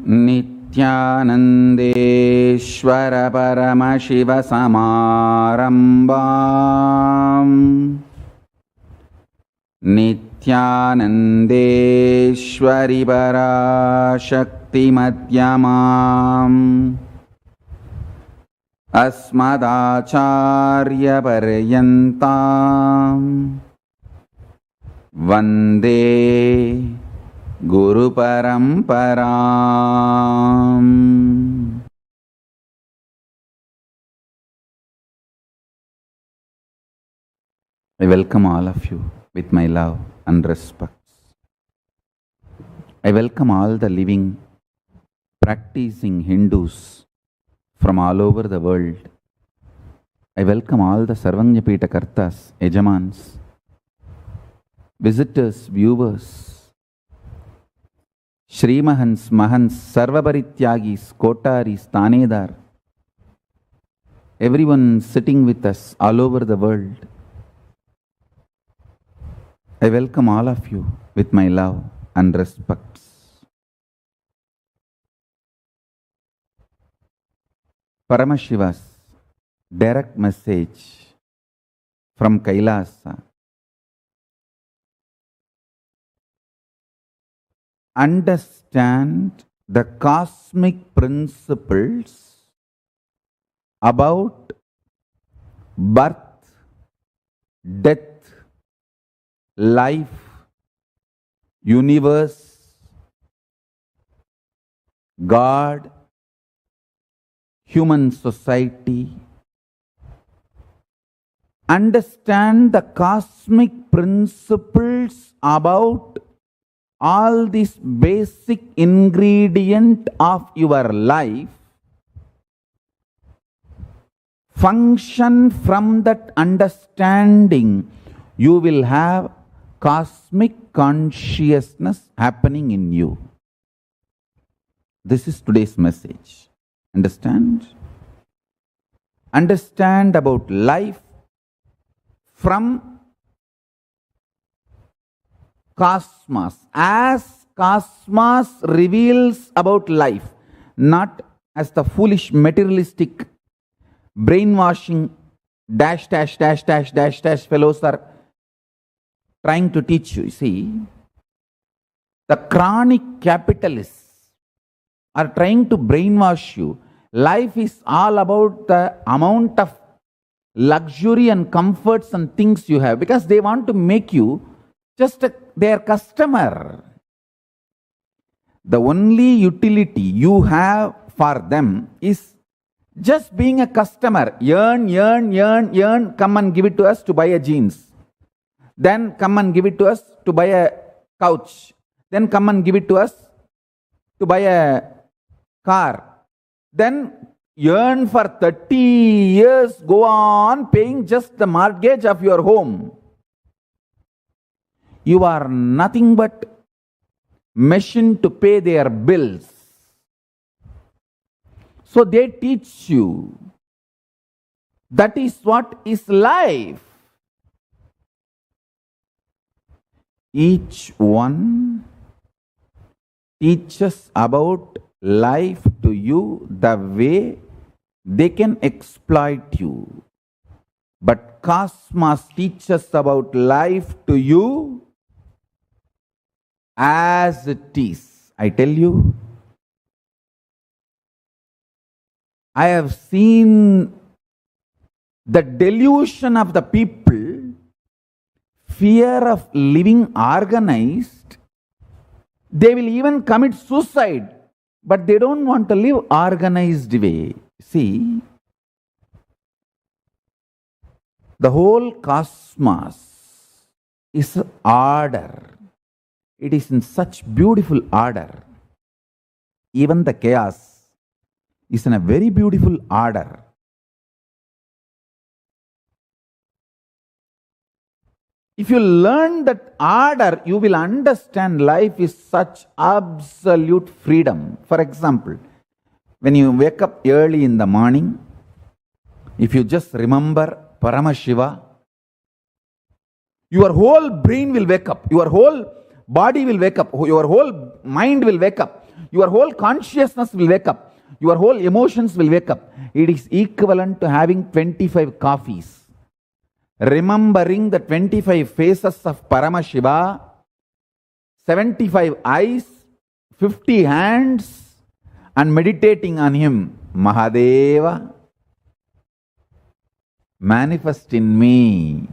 Nithyanandeshwara Paramashiva Samarambam Nithyanandeshwari Parashakti Madhyamam Asmadacharya Paryantam Vande Guru Paramparam. I welcome all of you with my love and respects. I welcome all the living, practicing Hindus from all over the world. I welcome all the Sarvanyapita Kartas, Yajamans, visitors, viewers, Shrimahans, Mahans, Sarvabarityagis, Kotaris, Tanedar, everyone sitting with us all over the world. I welcome all of you with my love and respects. Paramashiva's direct message from Kailasa. Understand the cosmic principles about birth, death, life, universe, God, human society. Understand the cosmic principles about all these basic ingredient of your life. Function from that understanding, you will have cosmic consciousness happening in you. This is today's message. Understand? Understand about life from cosmos, as cosmos reveals about life, not as the foolish materialistic brainwashing dash fellows are trying to teach you. See, the chronic capitalists are trying to brainwash you. Life is all about the amount of luxury and comforts and things you have, because they want to make you just their customer. The only utility you have for them is just being a customer. Earn, come and give it to us to buy a jeans. Then come and give it to us to buy a couch. Then come and give it to us to buy a car. Then earn for 30 years, go on paying just the mortgage of your home. You are nothing but machine to pay their bills. So they teach you. That is what is life. Each one teaches about life to you the way they can exploit you. But cosmos teaches about life to you as it is. I tell you, I have seen the delusion of the people, fear of living organized. They will even commit suicide, but they don't want to live organized way. See, the whole cosmos is order. It is in such beautiful order. Even the chaos is in a very beautiful order. If you learn that order, you will understand life is such absolute freedom. For example, when you wake up early in the morning, if you just remember Paramashiva, your whole brain will wake up, your whole body will wake up, your whole mind will wake up. Your whole consciousness will wake up. Your whole emotions will wake up. It is equivalent to having 25 coffees. Remembering the 25 faces of Paramashiva, 75 eyes, 50 hands, and meditating on him. Mahadeva, manifest in me,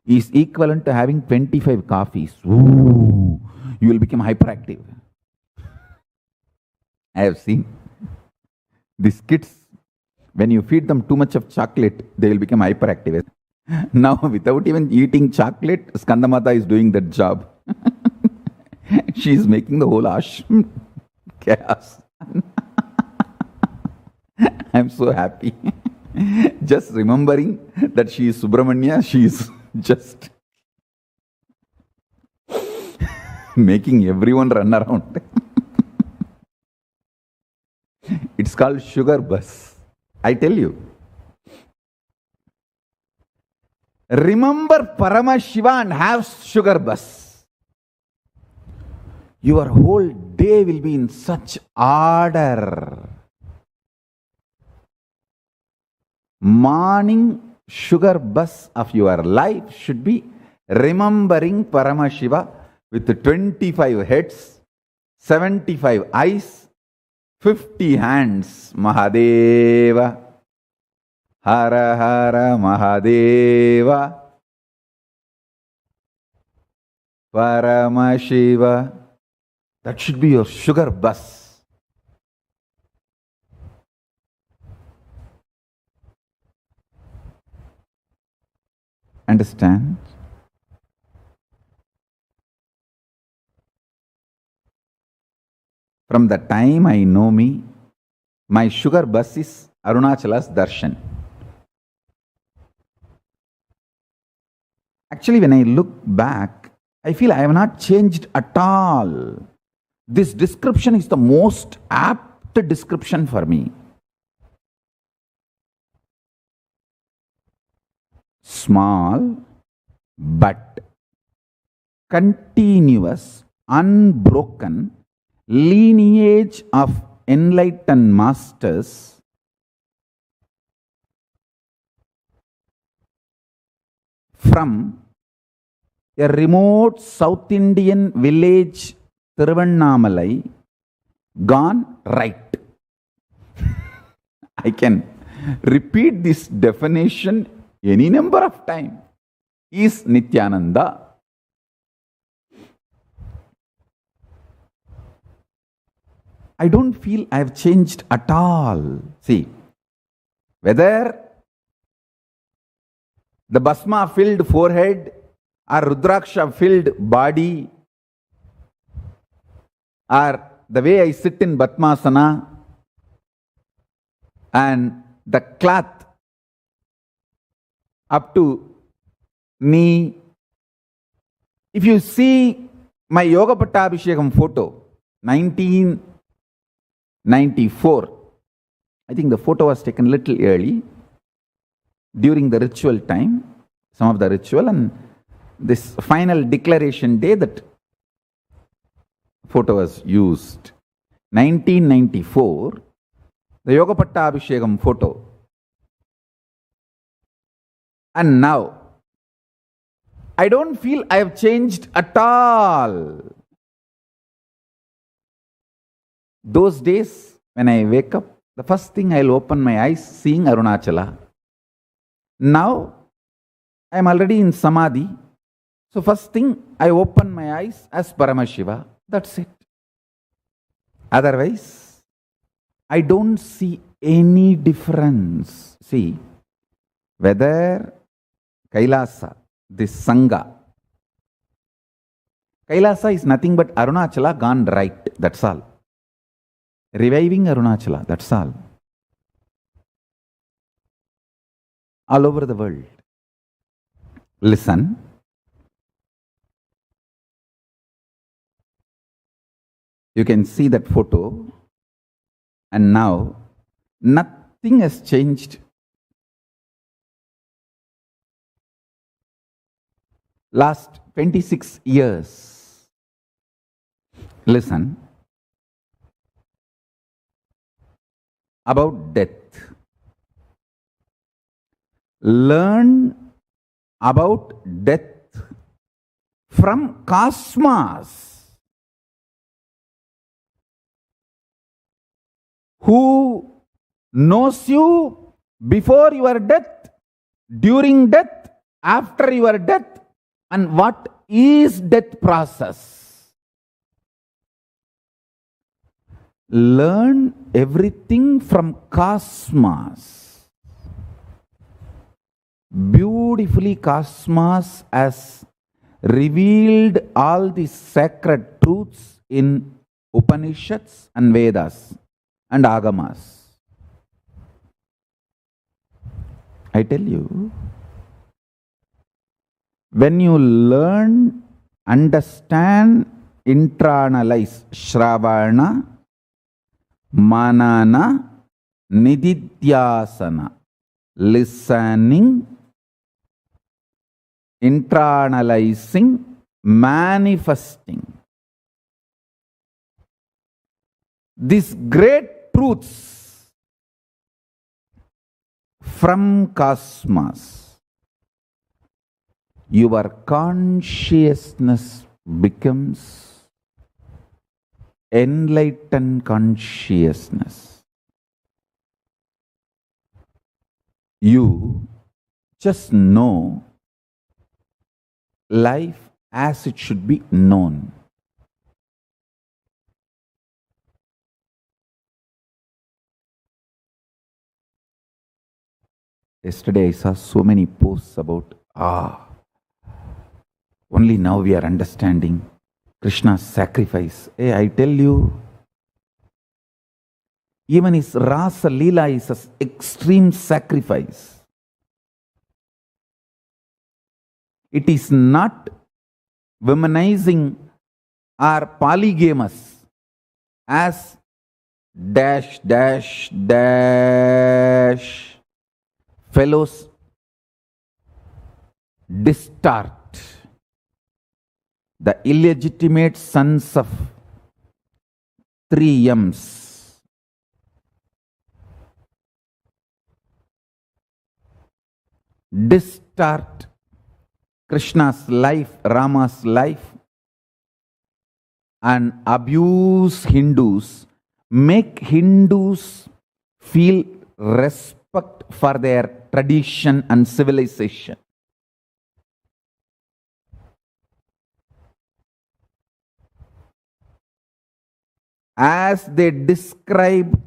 is equivalent to having 25 coffees. Ooh, you will become hyperactive. I have seen these kids, when you feed them too much of chocolate, they will become hyperactive. Now, without even eating chocolate, Skandamata is doing that job. She is making the whole ashram chaos. I am so happy. Just remembering that she is Subramanya, she is just making everyone run around. It's called sugar bus. I tell you. Remember Paramashiva and have sugar bus. Your whole day will be in such order. Morning sugar bus of your life should be remembering Paramashiva with 25 heads, 75 eyes, 50 hands. Mahadeva, Hara Hara Mahadeva, Paramashiva. That should be your sugar bus. Understand? From the time I know me, my sugar bus is Arunachala's darshan. Actually, when I look back, I feel I have not changed at all. This description is the most apt description for me. Small but continuous, unbroken lineage of enlightened masters from a remote South Indian village, Tiruvannamalai, gone right. I can repeat this definition any number of times. Is Nithyananda. I don't feel I have changed at all. See, whether the Bhasma filled forehead or Rudraksha filled body, or the way I sit in Batmasana and the cloth up to knee. If you see my Yoga Pattabhishekam photo, 1994, I think the photo was taken a little early during the ritual time, some of the ritual, and this final declaration day, that photo was used. 1994, the Yoga Pattabhishekam photo. And now, I don't feel I have changed at all. Those days, when I wake up, the first thing I'll open my eyes seeing Arunachala. Now, I am already in Samadhi. So first thing, I open my eyes as Paramashiva. That's it. Otherwise, I don't see any difference. See, whether Kailasa, this Sangha. Kailasa is nothing but Arunachala gone right. That's all. Reviving Arunachala. That's all. All over the world. Listen. You can see that photo. And now, nothing has changed. Last 26 years. Listen. about death. Learn about death from cosmos, who knows you before your death, during death, after your death, and what is death process. Learn everything from cosmos. Beautifully, cosmos has revealed all the sacred truths in Upanishads and Vedas and Agamas. I tell you, when you learn, understand, internalize Shravana, Manana, Nididhyasana, listening, internalizing, manifesting, these great truths from cosmos, your consciousness becomes enlightened consciousness. You just know life as it should be known. Yesterday I saw so many posts about, only now we are understanding Krishna's sacrifice. Hey, I tell you, even his Rasa Leela is an extreme sacrifice. It is not womanizing or polygamous as dash, dash, dash fellows distort the illegitimate sons of 3 M's. Distort Krishna's life, Rama's life, and abuse Hindus, make Hindus feel respect for their tradition and civilization. As they describe,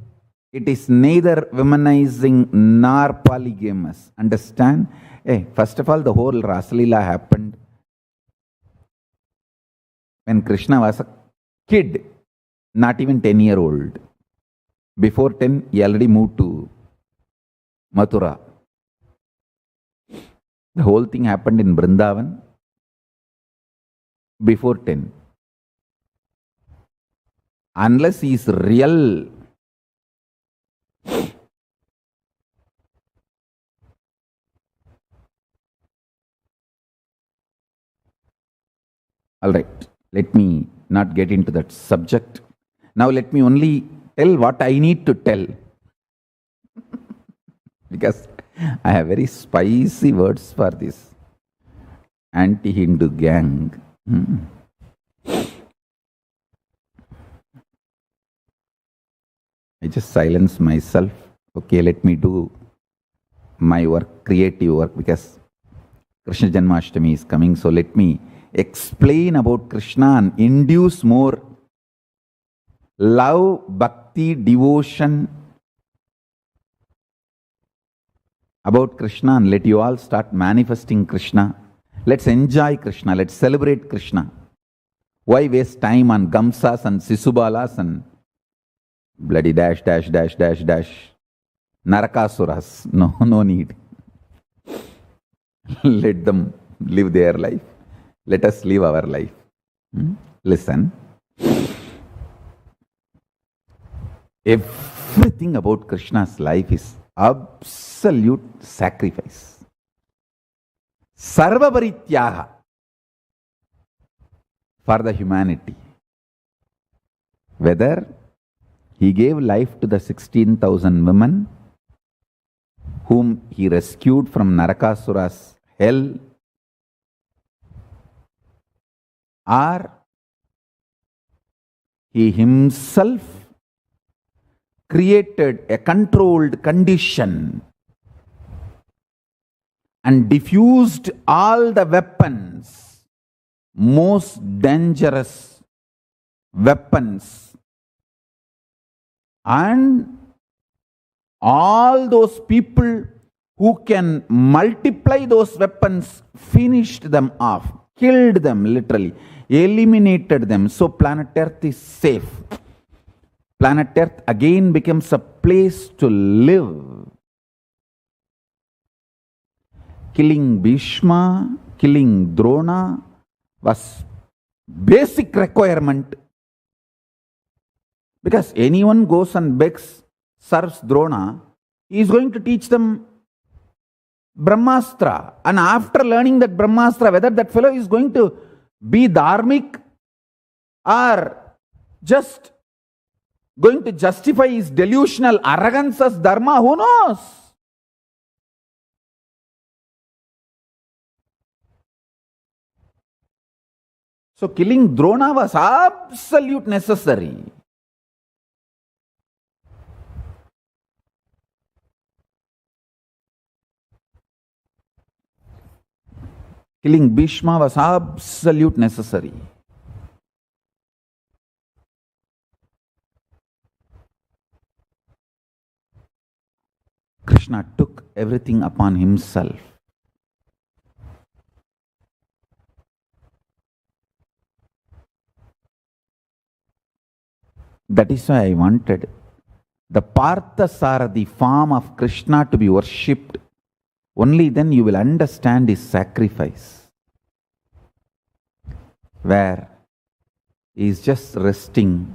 it is neither womanizing nor polygamous. Understand? Hey, first of all, the whole Rasalila happened when Krishna was a kid, not even 10-year-old. Before 10, he already moved to Mathura. The whole thing happened in Vrindavan before 10. Unless he is real all right, let me not get into that subject. Now let me only tell what I need to tell. Because I have very spicy words for this anti-Hindu gang. I just silence myself. Okay, let me do my work, creative work, because Krishna Janmashtami is coming. So let me explain about Krishna and induce more love, bhakti, devotion about Krishna, and let you all start manifesting Krishna. Let's enjoy Krishna. Let's celebrate Krishna. Why waste time on Gamsas and Sisubalas and bloody dash, dash, dash, dash, dash Narakasuras? No need. Let them live their life. Let us live our life. Listen. Everything about Krishna's life is absolute sacrifice. Sarva parityaga for the humanity. Whether He gave life to the 16,000 women whom he rescued from Narakasura's hell, or he himself created a controlled condition and diffused all the weapons, most dangerous weapons, and all those people who can multiply those weapons finished them off, killed them literally, eliminated them. So planet Earth is safe. Planet Earth again becomes a place to live. Killing Bhishma, killing Drona was basic requirement, because anyone goes and begs, serves Drona, he is going to teach them Brahmastra. And after learning that Brahmastra, whether that fellow is going to be dharmic or just going to justify his delusional arrogance as dharma, who knows? So killing Drona was absolute necessary. Killing Bhishma was absolute necessary. Krishna took everything upon himself. That is why I wanted the Parthasarathi form of Krishna to be worshipped. Only then you will understand his sacrifice, where he is just resting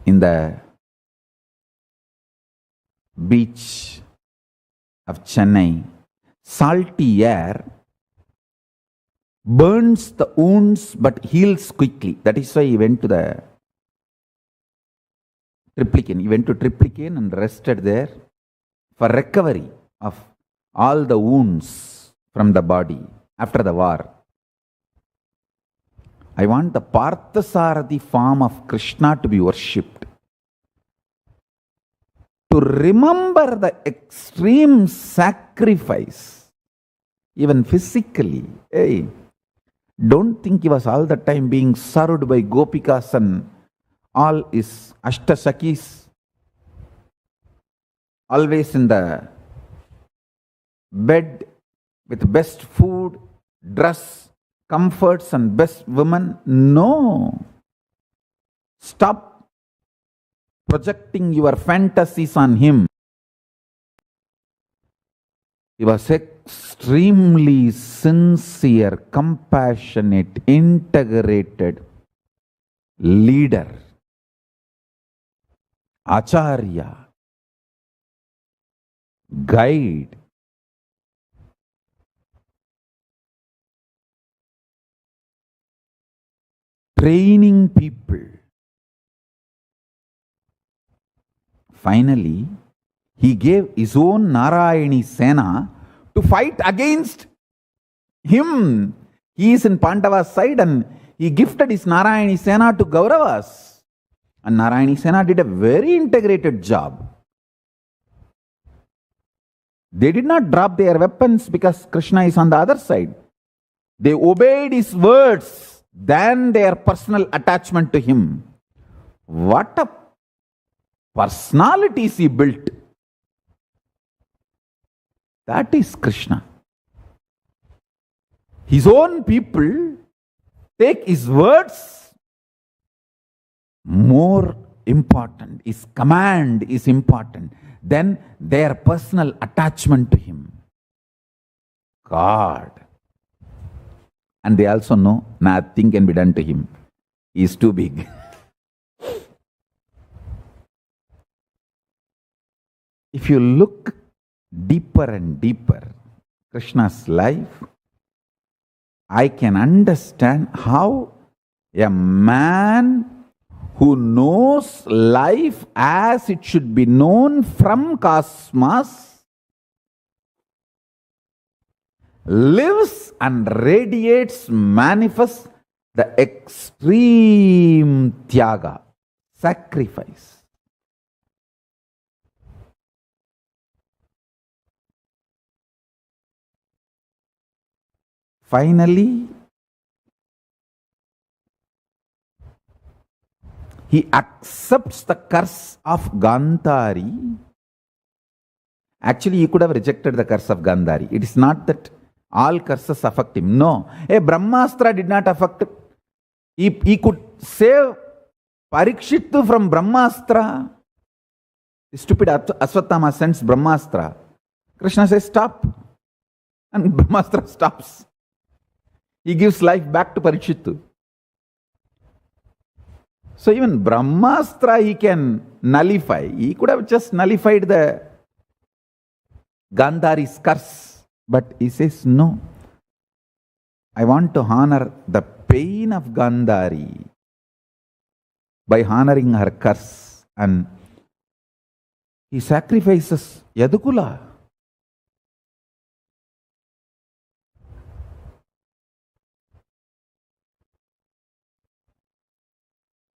in the beach of Chennai. Salty air burns the wounds but heals quickly. That is why he went to the Triplicane. He went to Triplicane and rested there for recovery of all the wounds from the body after the war. I want the Parthasarathi form of Krishna to be worshipped, to remember the extreme sacrifice, even physically. Hey, don't think he was all the time being served by Gopikas and all his Ashtasakis, always in the bed with best food, dress, comforts and best women. No. Stop projecting your fantasies on him. He was extremely sincere, compassionate, integrated leader, acharya, guide. Training people. Finally, he gave his own Narayani Sena to fight against him. He is in Pandava's side and he gifted his Narayani Sena to Kauravas. And Narayani Sena did a very integrated job. They did not drop their weapons because Krishna is on the other side. They obeyed his words than their personal attachment to him. What a personalities he built. That is Krishna. His own people take his words more important. His command is important than their personal attachment to him. God. And they also know nothing can be done to him. He is too big. If you look deeper and deeper Krishna's life, I can understand how a man who knows life as it should be known from cosmos, lives and radiates, manifests the extreme tyaga, sacrifice. Finally, he accepts the curse of Gandhari. Actually, he could have rejected the curse of Gandhari. It is not that all curses affect him. No. A Brahmastra did not affect him. He could save Parikshit from Brahmastra. The stupid Aswatthama sends Brahmastra. Krishna says, stop. And Brahmastra stops. He gives life back to Parikshit. So even Brahmastra he can nullify. He could have just nullified the Gandhari's curse. But he says, no. I want to honor the pain of Gandhari by honoring her curse. And he sacrifices Yadukula.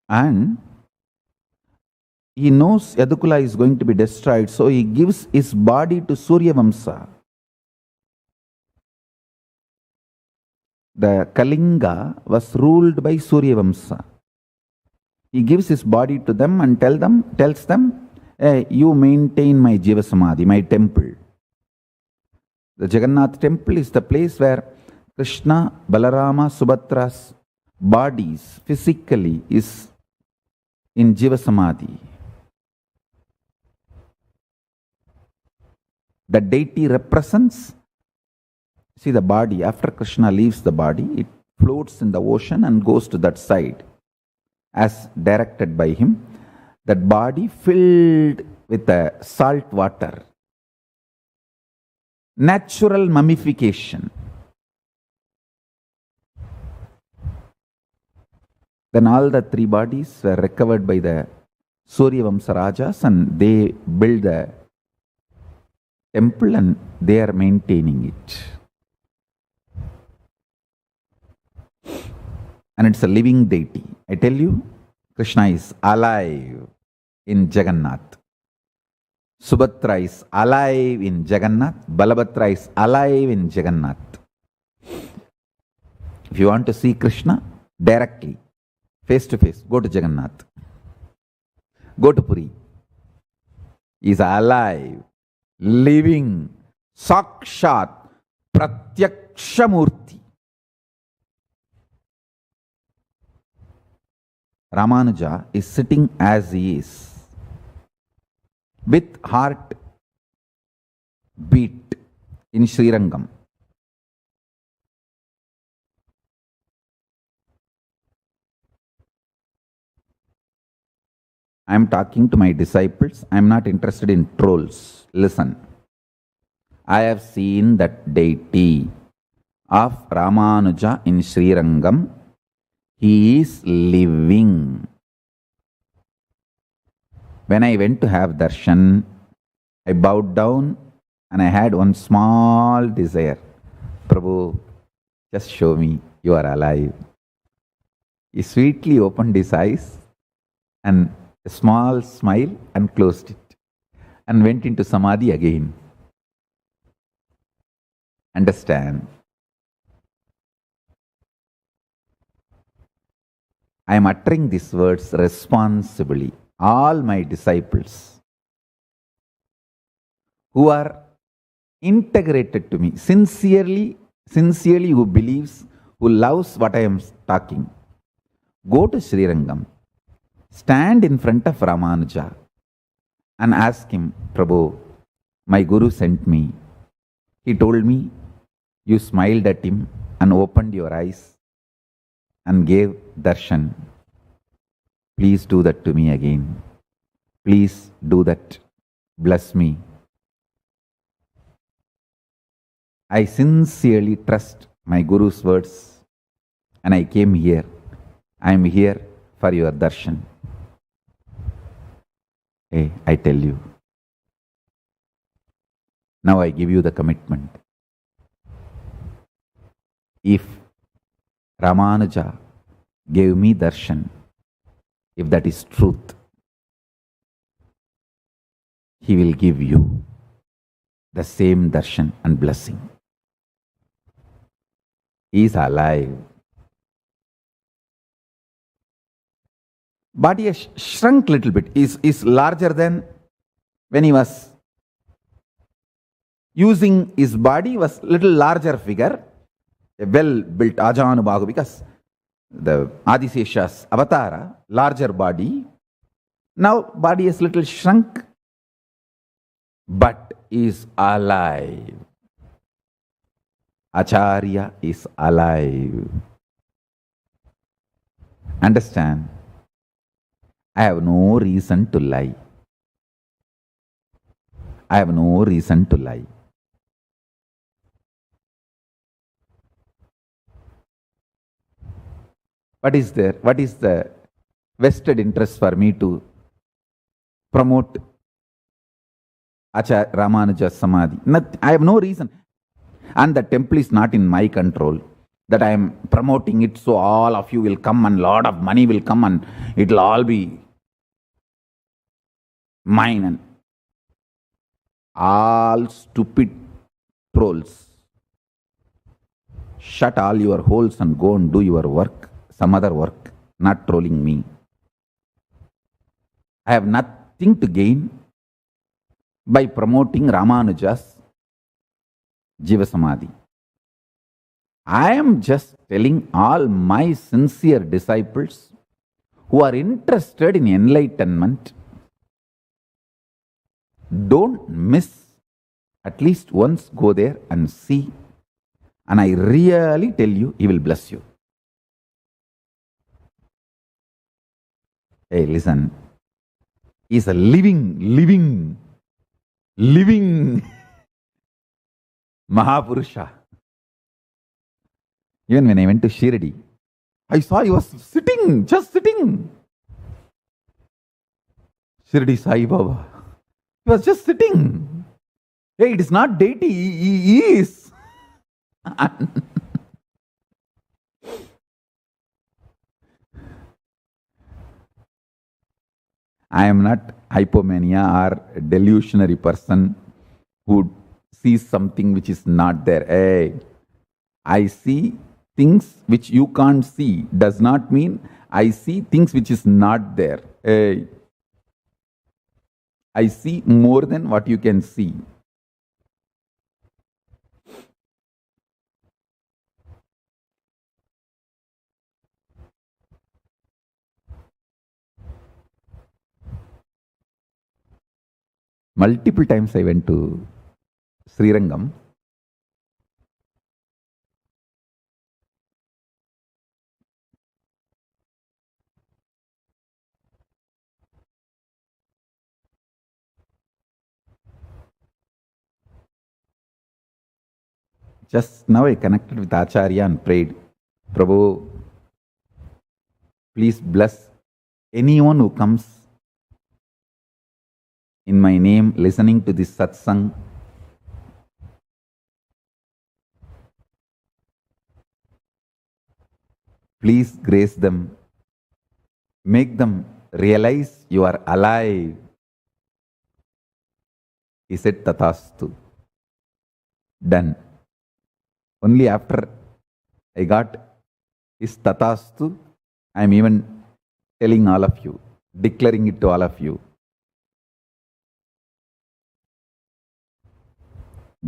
And he knows Yadukula is going to be destroyed, so he gives his body to Suryavamsa. The Kalinga was ruled by Suryavamsa. He gives his body to them and tells them, hey, you maintain my Jiva Samadhi, my temple. The Jagannath temple is the place where Krishna, Balarama, Subhadra's bodies physically is in Jiva Samadhi. The deity represents, see the body, after Krishna leaves the body, it floats in the ocean and goes to that side as directed by him. That body filled with the salt water. Natural mummification. Then all the three bodies were recovered by the Suryavamsa Rajas and they build the temple and they are maintaining it. And it's a living deity. I tell you, Krishna is alive in Jagannath. Subhadra is alive in Jagannath. Balabhadra is alive in Jagannath. If you want to see Krishna directly, face to face, go to Jagannath. Go to Puri. He is alive, living, Sakshat, Pratyakshamurti. Ramanuja is sitting as he is, with heart beat in Srirangam. I am talking to my disciples. I am not interested in trolls. Listen. I have seen that deity of Ramanuja in Srirangam. He is living. When I went to have darshan, I bowed down and I had one small desire. Prabhu, just show me you are alive. He sweetly opened his eyes and a small smile and closed it and went into samadhi again. Understand? I am uttering these words responsibly. All my disciples who are integrated to me, sincerely who believes, who loves what I am talking, go to Srirangam, stand in front of Ramanuja and ask him, Prabhu, my Guru sent me. He told me you smiled at him and opened your eyes and gave darshan. Please do that to me again. Please do that. Bless me. I sincerely trust my Guru's words and I came here. I am here for your darshan. Hey, I tell you, now I give you the commitment. If Ramanuja gave me darshan, if that is truth, he will give you the same darshan and blessing. He is alive. Body has shrunk little bit, is larger than when he was using his body, was little larger figure, a well-built Ajanubahu, because the Adisesha's avatara, larger body. Now body is little shrunk, but is alive. Acharya is alive. Understand? I have no reason to lie. I have no reason to lie. What is there? What is the vested interest for me to promote Acharya Ramanuja's Samadhi? I have no reason. And the temple is not in my control, that I am promoting it so all of you will come and lot of money will come and it will all be mine. And all stupid trolls, shut all your holes and go and do your work, some other work, not trolling me. I have nothing to gain by promoting Ramanuja's Jiva Samadhi. I am just telling all my sincere disciples who are interested in enlightenment, don't miss, at least once go there and see. And I really tell you, he will bless you. Hey, listen. He is a living Mahapurusha. Even when I went to Shirdi, I saw he was sitting, just sitting. Shirdi Sai Baba. He was just sitting. Hey, it is not deity, he is. I am not hypomania or delusionary person who sees something which is not there. Hey, I see things which you can't see does not mean I see things which is not there. Hey, I see more than what you can see. Multiple times I went to Srirangam. Just now I connected with Acharya and prayed, Prabhu, please bless anyone who comes in my name listening to this satsang. Please grace them. Make them realize you are alive. He said, Tathastu. Done. Only after I got his Tathastu, I am even telling all of you, declaring it to all of you.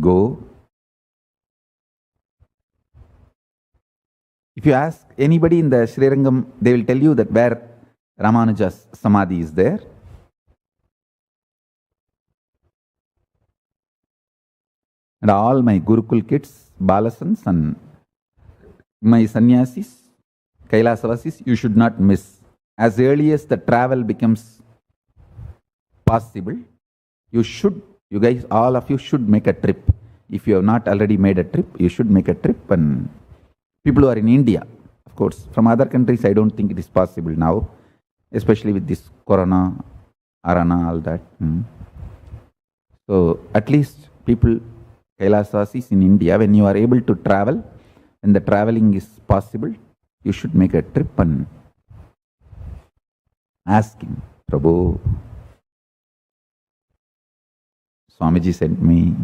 Go. If you ask anybody in the Srirangam, they will tell you that where Ramanuja's Samadhi is there. And all my Gurukul kids, Balasans and my sannyasis, Kailasavasis, you should not miss. As early as the travel becomes possible, you guys, all of you should make a trip. If you have not already made a trip, you should make a trip. And people who are in India, of course, from other countries, I don't think it is possible now, especially with this corona Arana, all that. So at least people, Kailasasis in India, when you are able to travel, when the traveling is possible, you should make a trip and ask him, Prabhu, Swamiji sent me.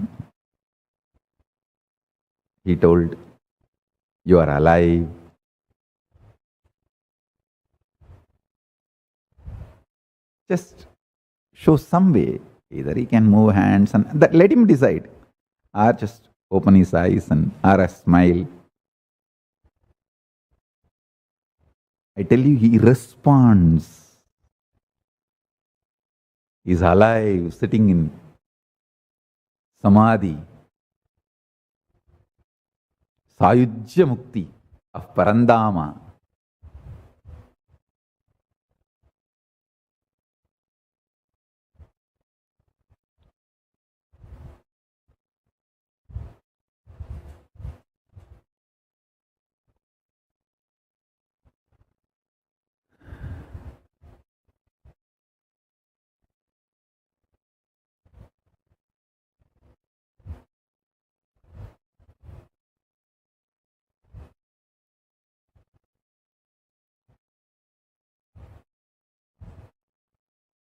He told, you are alive. Just show some way. Either he can move hands and let him decide, or just open his eyes and or a smile. I tell you, he responds. He is alive, sitting in Samadhi, Sayujya Mukti of Parandama.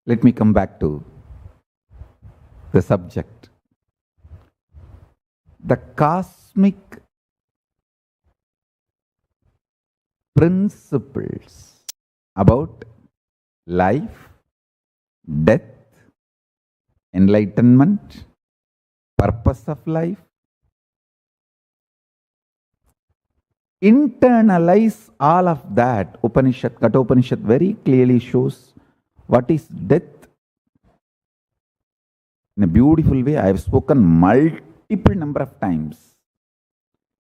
Let me come back to the subject. The cosmic principles about life, death, enlightenment, purpose of life. Internalize all of that. Upanishad, Kathopanishad very clearly shows what is death. In a beautiful way, I have spoken multiple number of times,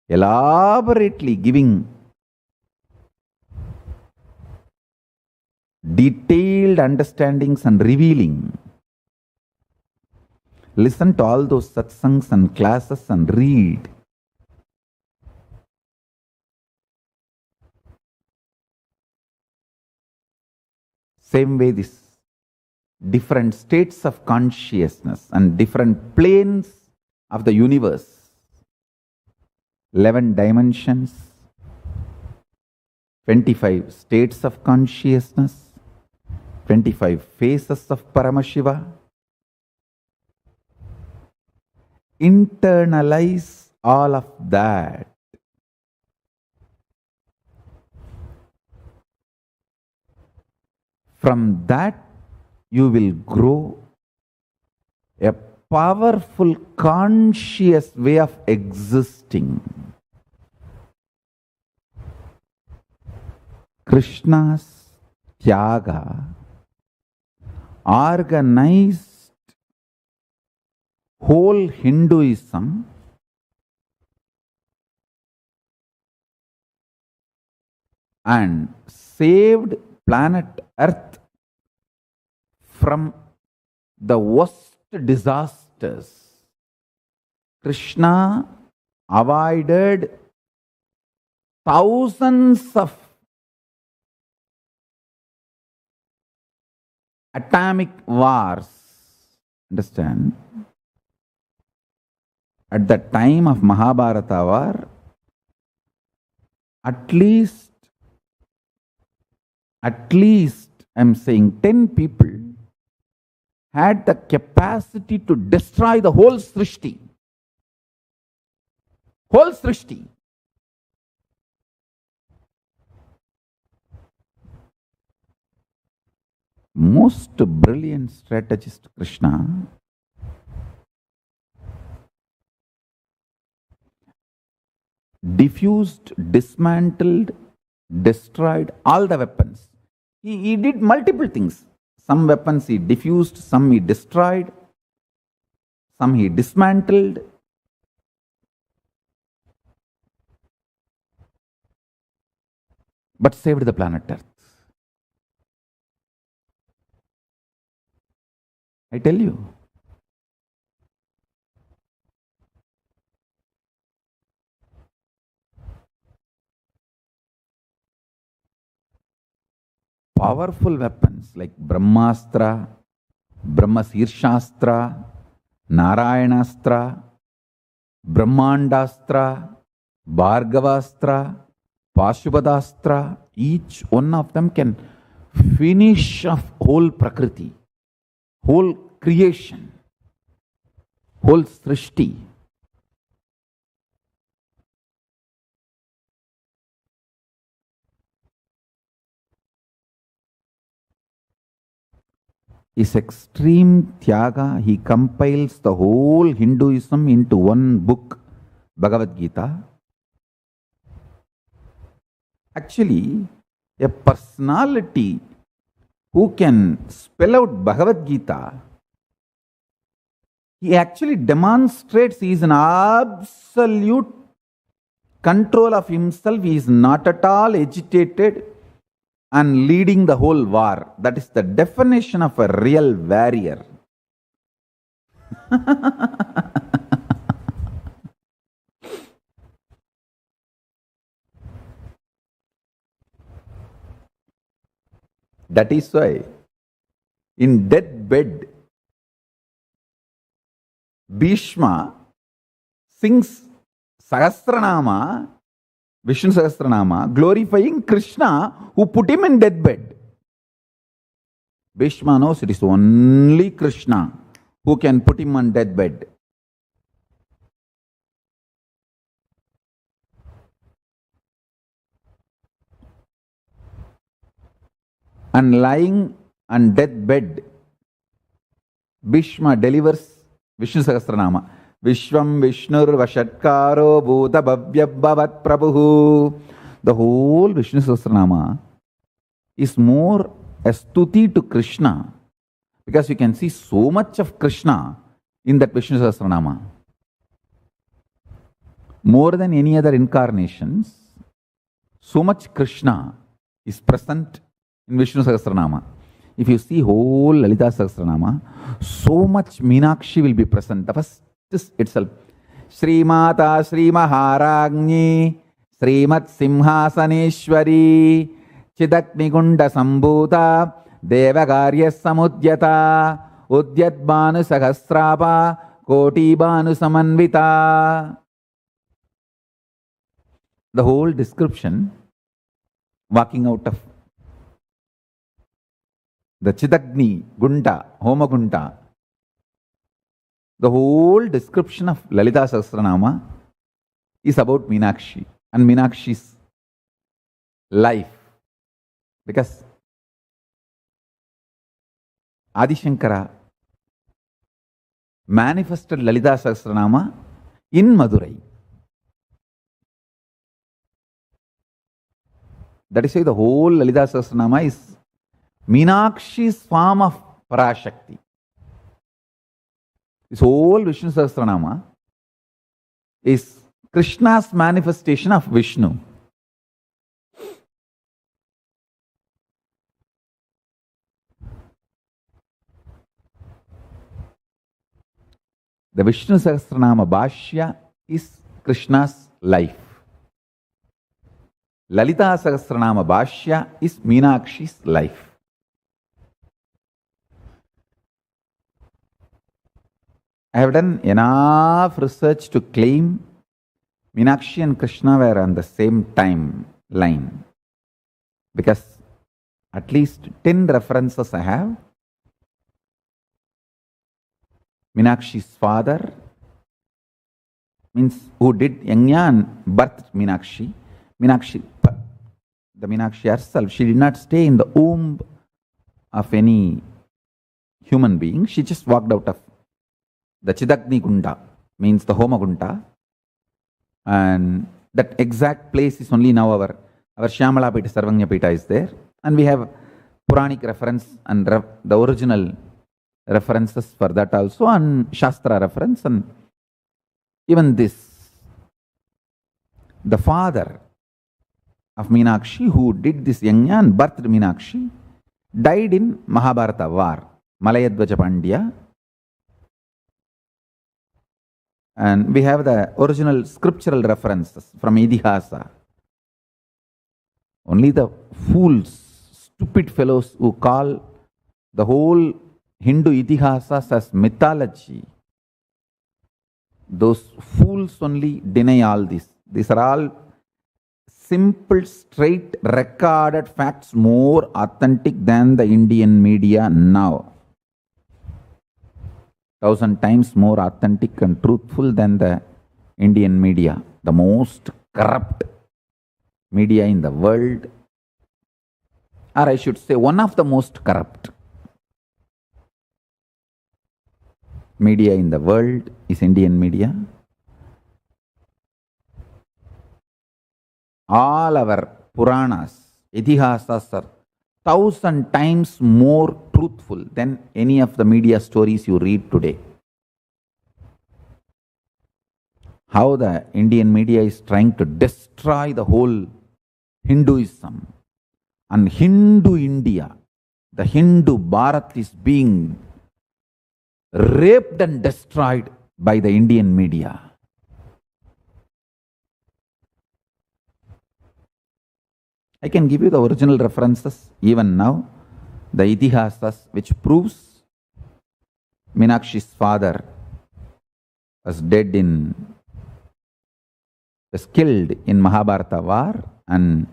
elaborately giving detailed understandings and revealing. Listen to all those satsangs and classes and read. Same way, this different states of consciousness and different planes of the universe, 11 dimensions, 25 states of consciousness, 25 faces of Paramashiva. Internalize all of that. From that, you will grow a powerful, conscious way of existing. Krishna's Tyaga organized whole Hinduism and saved planet Earth from the worst disasters. Krishna avoided thousands of atomic wars. Understand? At the time of Mahabharata war, at least I'm saying 10 people had the capacity to destroy the whole Srishti. Whole Srishti. Most brilliant strategist Krishna diffused, dismantled, destroyed all the weapons. He did multiple things. Some weapons he diffused, some he destroyed, some he dismantled. But saved the planet Earth. I tell you. Powerful weapons like Brahmastra, Brahma Sirshastra, Narayanastra, Brahmandastra, Bhargavastra, Pashubadastra, each one of them can finish off whole Prakriti, whole creation, whole Srishti. His extreme Tyaga, he compiles the whole Hinduism into one book, Bhagavad Gita. Actually, a personality who can spell out Bhagavad Gita, he actually demonstrates he is an absolute control of himself. He is not at all agitated and leading the whole war. That is the definition of a real warrior. That is why in deathbed, Bhishma sings Sahasranama, Vishnu Sahasranama, glorifying Krishna who put him in deathbed. Bhishma knows it is only Krishna who can put him on deathbed. And lying on deathbed, Bhishma delivers Vishnu Sahasranama. Vishvam Vishnur Vashatkaro Bhuta Bhavyabhavat Prabhu. The whole Vishnu Sahasranama is more a stuti to Krishna, because you can see so much of Krishna in that Vishnu Sahasranama. More than any other incarnations, so much Krishna is present in Vishnu Sahasranama. If you see whole Lalita Sahasranama, so much Meenakshi will be present. The first itself, Sri Mata Sri Maharagni Srimat Simhasaneshwari Chidaknigunda Sambhuta Devagarya Samudyata Udyat Banu Sahasrapa Koti Banu Samanvita. The whole description walking out of the Chidagni Gunda, Homa Gunda. The whole description of Lalita Sahasranama is about Meenakshi and Meenakshi's life. Because Adi Shankara manifested Lalita Sahasranama in Madurai. That is why the whole Lalita Sahasranama is Meenakshi's form of Parashakti. This whole Vishnu Sahasranama is Krishna's manifestation of Vishnu. The Vishnu Sahasranama Bhashya is Krishna's life. Lalita Sahasranama Bhashya is Meenakshi's life. I have done enough research to claim Meenakshi and Krishna were on the same timeline, because at least 10 references I have. Meenakshi's father, means who did yajna and birthed Meenakshi. The Meenakshi herself, she did not stay in the womb of any human being. She just walked out of the Chidagni Gunda, means the Homa Gunda, and that exact place is only now our Shyamala Pita, Sarvanya Pita is there, and we have Puranic reference and the original references for that also, and Shastra reference, and even this. The father of Meenakshi, who did this yajna and birthed Meenakshi, died in Mahabharata war, Malayadvaja Pandya. And we have the original scriptural references from Idihasa. Only the fools, stupid fellows who call the whole Hindu itihasas as mythology. Those fools only deny all this. These are all simple, straight, recorded facts, more authentic than the Indian media now. 1,000 times more authentic and truthful than the Indian media, the most corrupt media in the world, or I should say one of the most corrupt media in the world is Indian media. All our Puranas, Itihasas are 1,000 times more truthful than any of the media stories you read today. How the Indian media is trying to destroy the whole Hinduism. And Hindu India, the Hindu Bharat is being raped and destroyed by the Indian media. I can give you the original references even now, the Itihasas, which proves Meenakshi's father was killed in Mahabharata war, and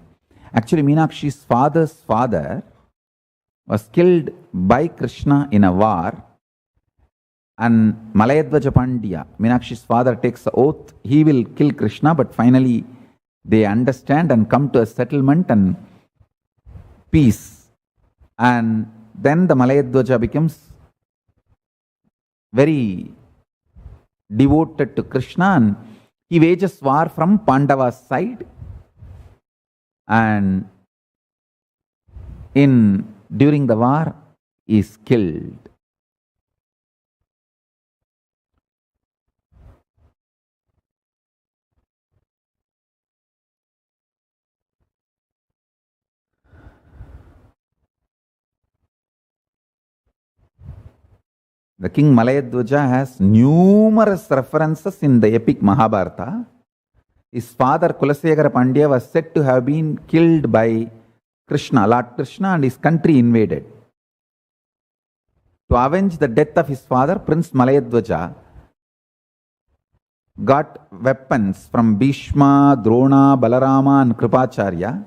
actually Meenakshi's father's father was killed by Krishna in a war, and Malayadvaja Pandya, Meenakshi's father, takes the oath he will kill Krishna, but finally they understand and come to a settlement and peace. And then the Malayadvaja becomes very devoted to Krishna, and he wages war from Pandava's side, and during the war he is killed. The king Malayadvaja has numerous references in the epic Mahabharata. His father Kulasegara Pandya was said to have been killed by Krishna, Lord Krishna, and his country invaded. To avenge the death of his father, Prince Malayadvaja got weapons from Bhishma, Drona, Balarama and Kripacharya.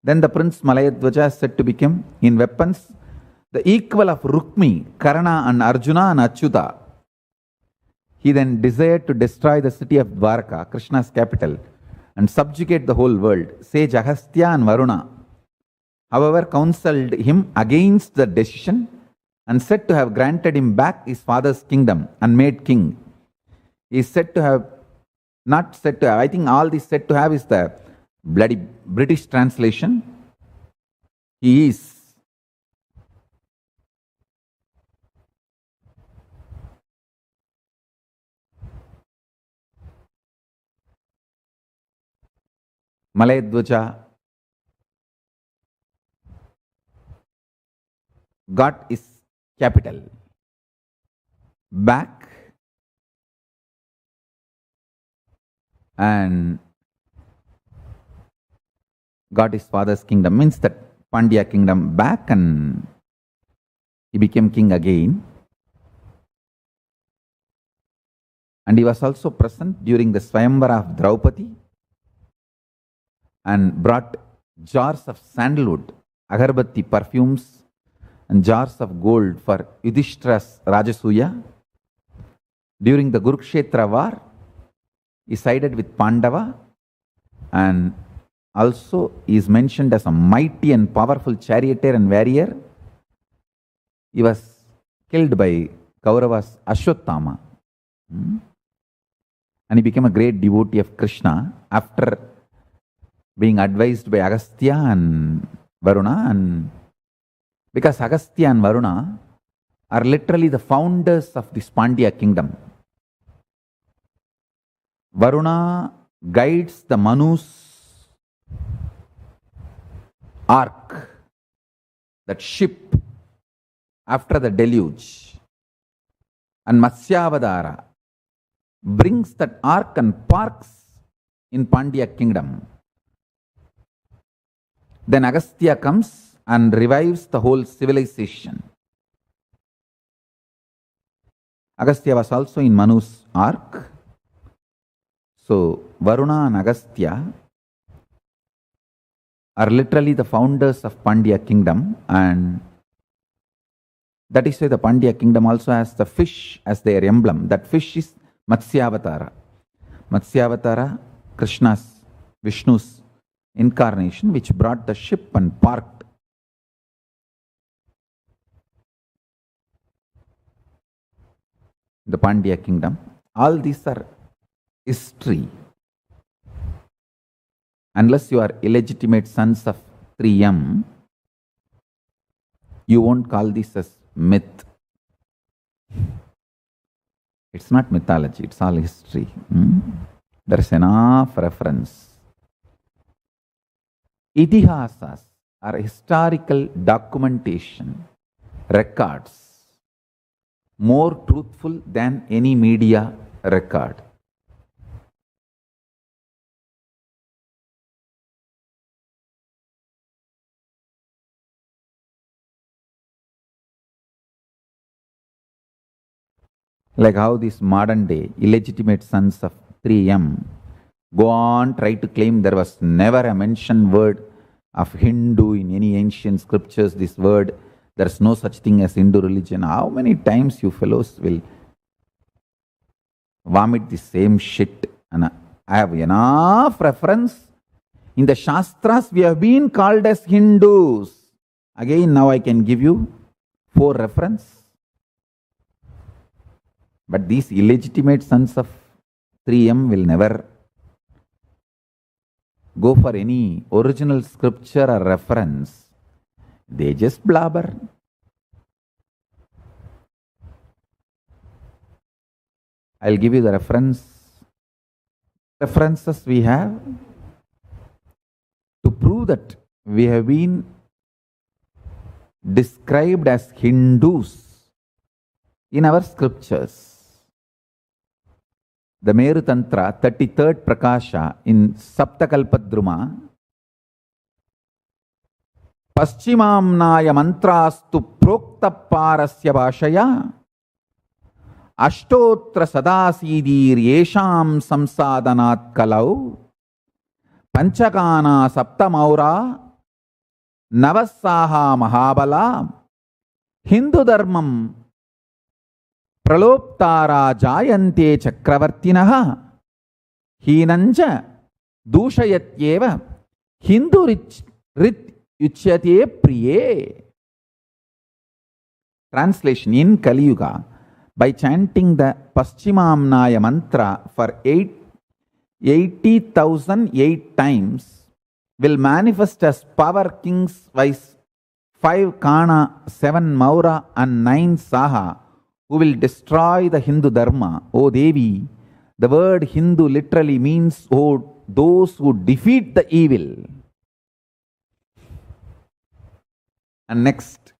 Then the Prince Malayadvaja is said to become in weapons the equal of Rukmi, Karna and Arjuna and Achyuta. He then desired to destroy the city of Dwarka, Krishna's capital, and subjugate the whole world. Sage Agastya and Varuna, however, counseled him against the decision and said to have granted him back his father's kingdom and made king. He is said to have, not said to have, I think all this said to have is the bloody British translation. He is Malayadvaja got his capital back and got his father's kingdom, means that Pandya kingdom back, and he became king again. And he was also present during the Swayamvara of Draupadi and brought jars of sandalwood, agarbatti perfumes and jars of gold for Yudhishthira's Rajasuya. During the Kurukshetra war, he sided with Pandava, and also he is mentioned as a mighty and powerful charioteer and warrior. He was killed by Kaurava's Ashwatthama. And he became a great devotee of Krishna after being advised by Agastya and Varuna, and because Agastya and Varuna are literally the founders of this Pandya kingdom. Varuna guides the Manu's ark, that ship after the deluge, and Matsyavadara brings that ark and parks in Pandya kingdom. Then Agastya comes and revives the whole civilization. Agastya was also in Manu's ark. So Varuna and Agastya are literally the founders of Pandya kingdom, and that is why the Pandya kingdom also has the fish as their emblem. That fish is Matsyavatara. Matsyavatara, Krishna's, Vishnu's incarnation, which brought the ship and parked. The Pandya kingdom. All these are history. Unless you are illegitimate sons of 3M, you won't call this as myth. It's not mythology, it's all history. There is enough reference. Itihasas are historical documentation, records, more truthful than any media record. Like how these modern day illegitimate sons of 3M go on, try to claim there was never a mentioned word of Hindu in any ancient scriptures. This word, there's no such thing as Hindu religion. How many times you fellows will vomit the same shit? And I have enough reference. In the Shastras, we have been called as Hindus. Again, now I can give you 4 references. But these illegitimate sons of 3M will never go for any original scripture or reference. They just blabber. I'll give you the references we have to prove that we have been described as Hindus in our scriptures. The Meru Tantra, 33rd Prakasha in Saptakalpadruma, Paschimamnaya mantrastu prokta parasya bhashaya ashtotra sadasidir yesham samsadanat kalau panchakana saptamaura navasaha mahabala Hindu dharmam praloptara jayante chakravartinaha hinanja dushayatyeva Hindu rit Uchyate priye. Translation: in Kali Yuga, by chanting the Paschimamnaya mantra for 80,008 times, will manifest as power kings wise 5 Kana, 7 Maura and 9 Saha, who will destroy the Hindu Dharma. O Devi, the word Hindu literally means those who defeat the evil. And next,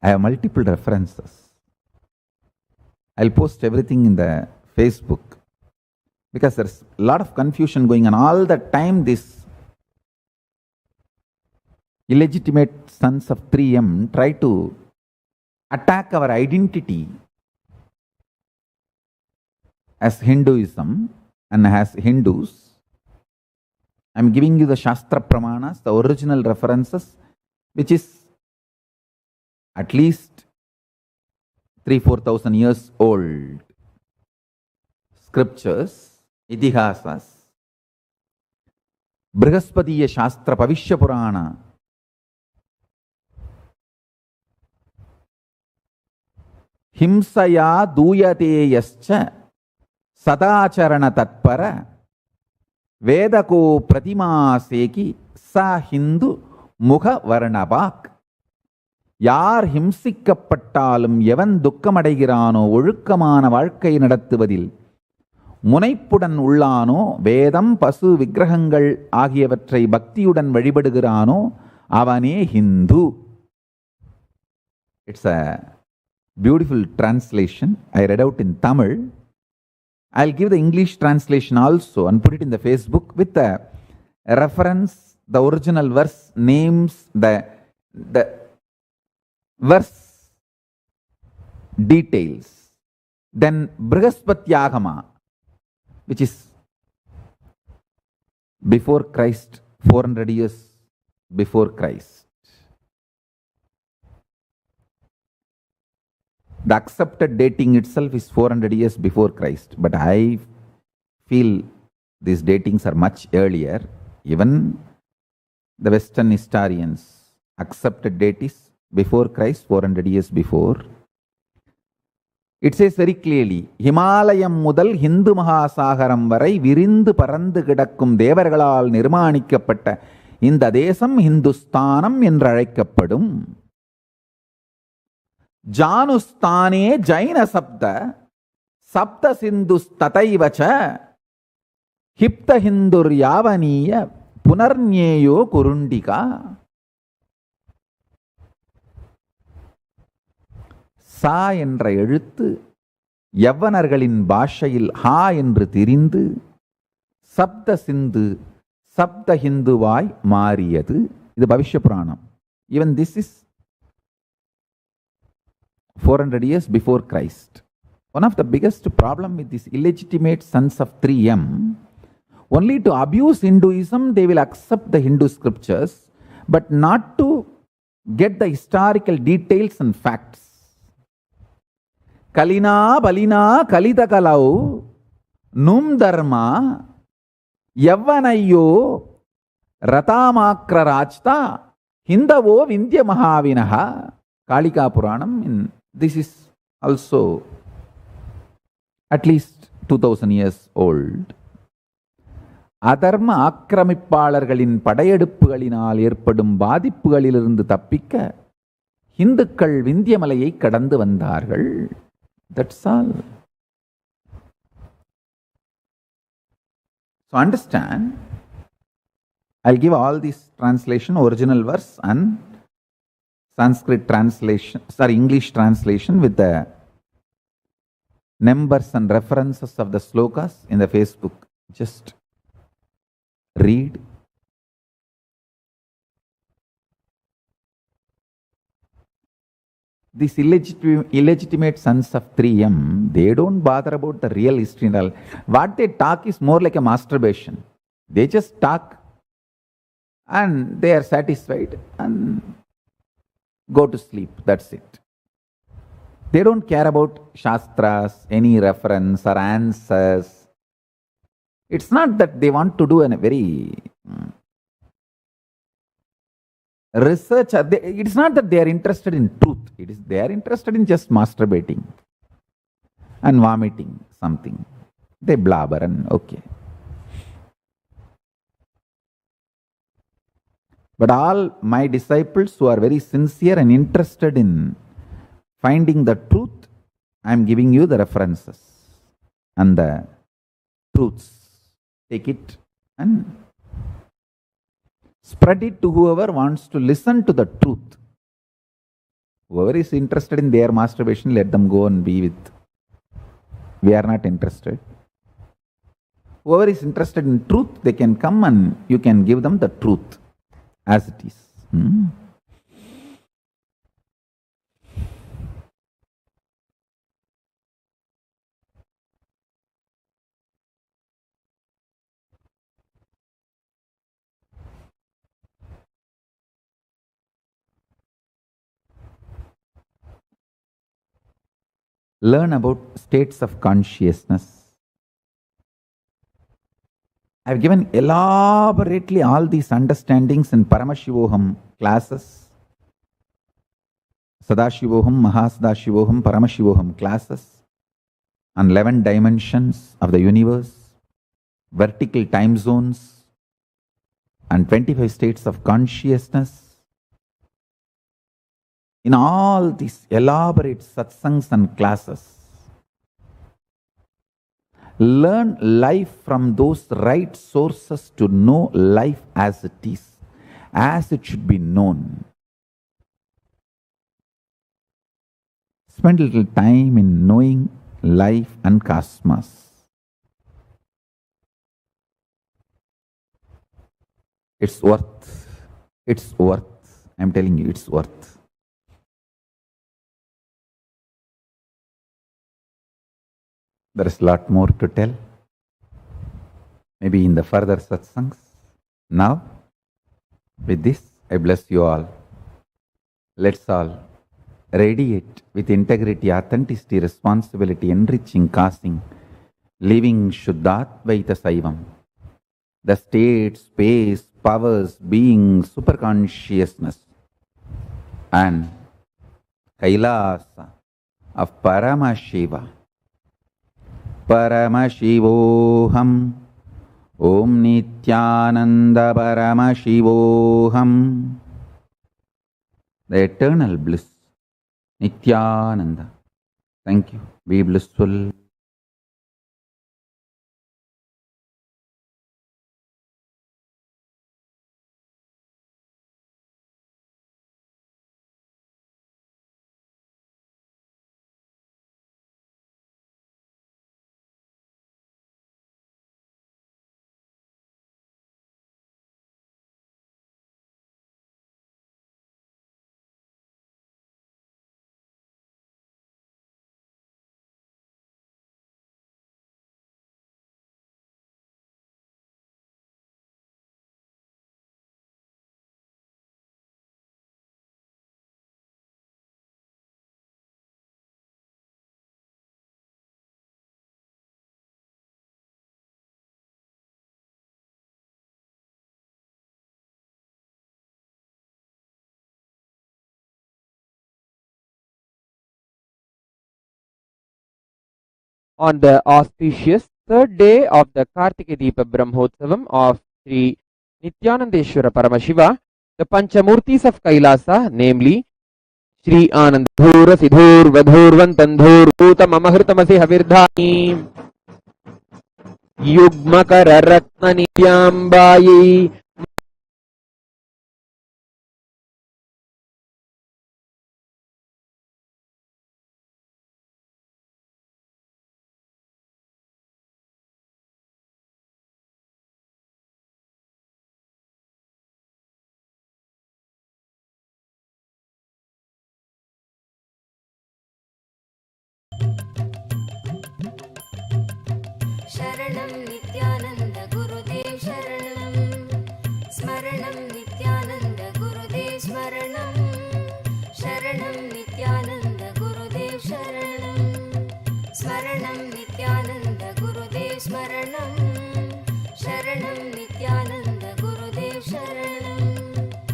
I have multiple references. I'll post everything in the Facebook because there's a lot of confusion going on. All the time these illegitimate sons of 3M try to attack our identity as Hinduism and as Hindus. I'm giving you the Shastra Pramanas, the original references, which is at least 3,000-4,000 years old. Scriptures, Itihasas, Brihaspadiya Shastra Pavishya Purana, Himsaya Duyate Yascha Sadacharana Tatpara Vedako Pratima Seki Sa Hindu Mukha Varnabak. யார் ஹிம்சிக்கப்பட்டாலும் எவன் துக்கமடைகிறானோ ஒழுக்கமான வாழ்க்கை நடத்துவதில் முனைப்புடன் உள்ளானோ வேதம் பசு விக்கிரகங்கள் ஆகியவற்றை பக்தியுடன் வழிபடுகிறானோ அவனே Hindu. It's a beautiful translation. I read out in Tamil. I'll give the English translation also and put it in the Facebook with the reference. The original verse names, the the verse details. Then Brihaspatiyagama, which is before Christ, 400 years before Christ. The accepted dating itself is 400 years before Christ, but I feel these datings are much earlier. Even the Western historians accepted date is before Christ, 400 years before. It says very clearly, Himalayam முதல் Hindu மகாசாகரம் வரை விரிந்து பறந்து கிடக்கும் தேவர்களால் நிர்மாணிக்கப்பட்ட இந்த தேசம் ஹிந்துஸ்தானம் என்று அழைக்கப்படும். ஜானுஸ்தானே ஜைன சப்த சப்த சிந்துஸ்ததைவச ஹிப்த ஹிந்துர் யாவனீய புனர்ஞேயோ குருண்டிகா. சா என்ற எழுத்து யவனர்களின் பாஷையில் ஹா என்று திரிந்து சப்த சிந்து சப்த ஹிந்துவாய் மாறியது. இது பவிஷ்ய புராணம். Even this is 400 years before Christ. One of the biggest problem with these illegitimate sons of 3M, only to abuse Hinduism they will accept the Hindu scriptures, but not to get the historical details and facts. Kalina balina kalita kalau num dharma yavanayo ratamakra rajta hindavo vindya mahavinaha. Kalika Puranam. This is also at least 2000 years old. அதர்ம ஆக்கிரமிப்பாளர்களின் படையெடுப்புகளினால் ஏற்படும் பாதிப்புகளிலிருந்து தப்பிக்க இந்துக்கள் விந்தியமலையை கடந்து வந்தார்கள். That's all. So understand, I'll give all this translation, original verse and Sanskrit translation, English translation with the numbers and references of the slokas in the Facebook. Just read. These illegitimate sons of 3M, they don't bother about the real history and all. What they talk is more like a masturbation. They just talk and they are satisfied and go to sleep. That's it. They don't care about Shastras, any reference or answers. It's not that they want to do a very research. It's not that they are interested in truth. It is they are interested in just masturbating and vomiting something. They blabber and okay. But all my disciples who are very sincere and interested in finding the truth, I am giving you the references and the truths. Take it and spread it to whoever wants to listen to the truth. Whoever is interested in their masturbation, let them go and be with. We are not interested. Whoever is interested in truth, they can come and you can give them the truth as it is. Learn about states of consciousness. I have given elaborately all these understandings in Paramashivoham classes, SadaShivoham, MahaSadaShivoham, Paramashivoham classes on 11 dimensions of the universe, vertical time zones, and 25 states of consciousness. In all these elaborate satsangs and classes, learn life from those right sources to know life as it is, as it should be known. Spend a little time in knowing life and cosmos. It's worth I'm telling you, it's worth. There is a lot more to tell. Maybe in the further satsangs. Now, with this, I bless you all. Let's all radiate with integrity, authenticity, responsibility, enriching, causing, living Shuddhatvaita Saivam. The state, space, powers, being, superconsciousness, and Kailasa of Paramashiva. Paramashivoham. Om Nithyananda Paramashivoham. The eternal bliss. Nithyananda. Thank you. Be blissful. On the auspicious third day of the Kartika Deepa Brahmotsavam of Sri Nithyanandeshwara Paramashiva, the Panchamurtis of Kailasa, namely Sri Anandhur Sidhur Vadhur Vantandhur Bhutam Amahritamasi Havirdhani Yugmakara Ratna Nityambayi शरणं नित्यानंद गुरुदेव शरणं स्मरणं नित्यानंद गुरुदेव स्मरणं शरणं नित्यानंद गुरुदेव शरणं स्मरणं नित्यानंद गुरुदेव स्मरणं शरणं नित्यानंद गुरुदेव शरणं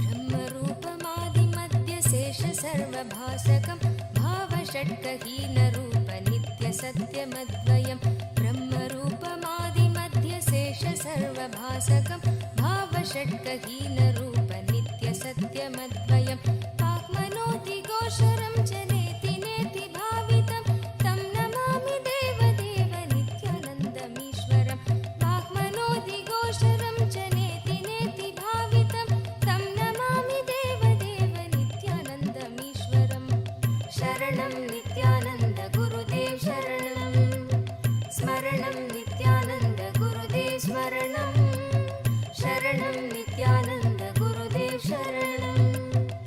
ब्रह्मरूपमादिमध्य शेष सर्वभासकं भावषट्कहीनरूप नित्य सत्यमद्वयम् सर्वभासकं भावषट्कहीनरूप नित्यसत्यमद्वयं पाक्मनोति गोचरं च नेति नेति भावितं तं नमामि देवदेव नित्यानन्दमीश्वरं पाक्मनोति गोचरं च नेति नेति भावितं तं नमामि देवदेव नित्यानन्दमीश्वरं शरणं नित्यानन्द गुरुदेव शरणं स्मरणं नित्यानन्द स्मरणं शरणं नित्यानन्द गुरुदेव शरणं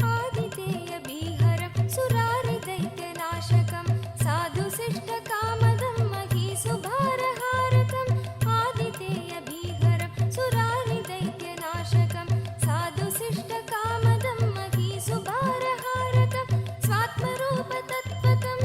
आदितेयबीहरं सुरारिदैत्यनाशकं साधुशिष्टकामदं महीसुभारहारकम् आदितेयबीहरं सुरारिदैत्यनाशकं साधुशिष्टकामदं महीसुभारहारकं स्वात्मरूपतत्त्वतं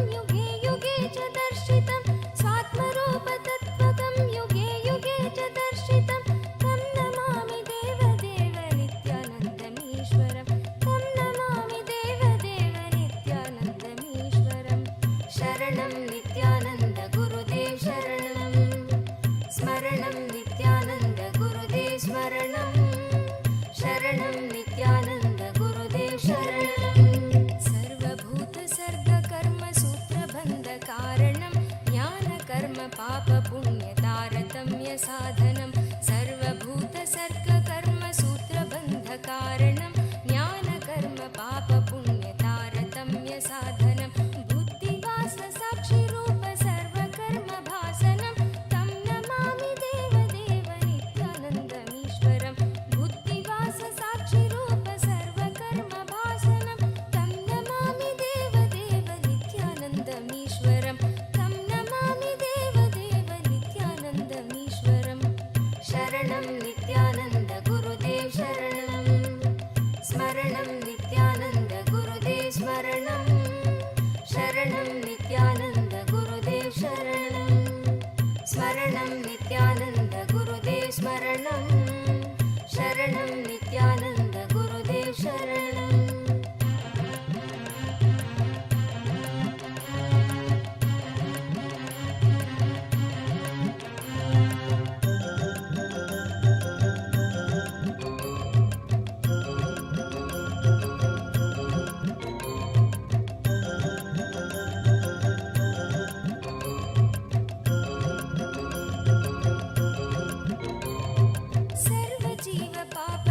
शरणं नित्यानन्द गुरुदेव शरणं स्मरणं नित्यानन्द गुरुदेव स्मरणं शरणं नित्यानन्द गुरुदेव शरणं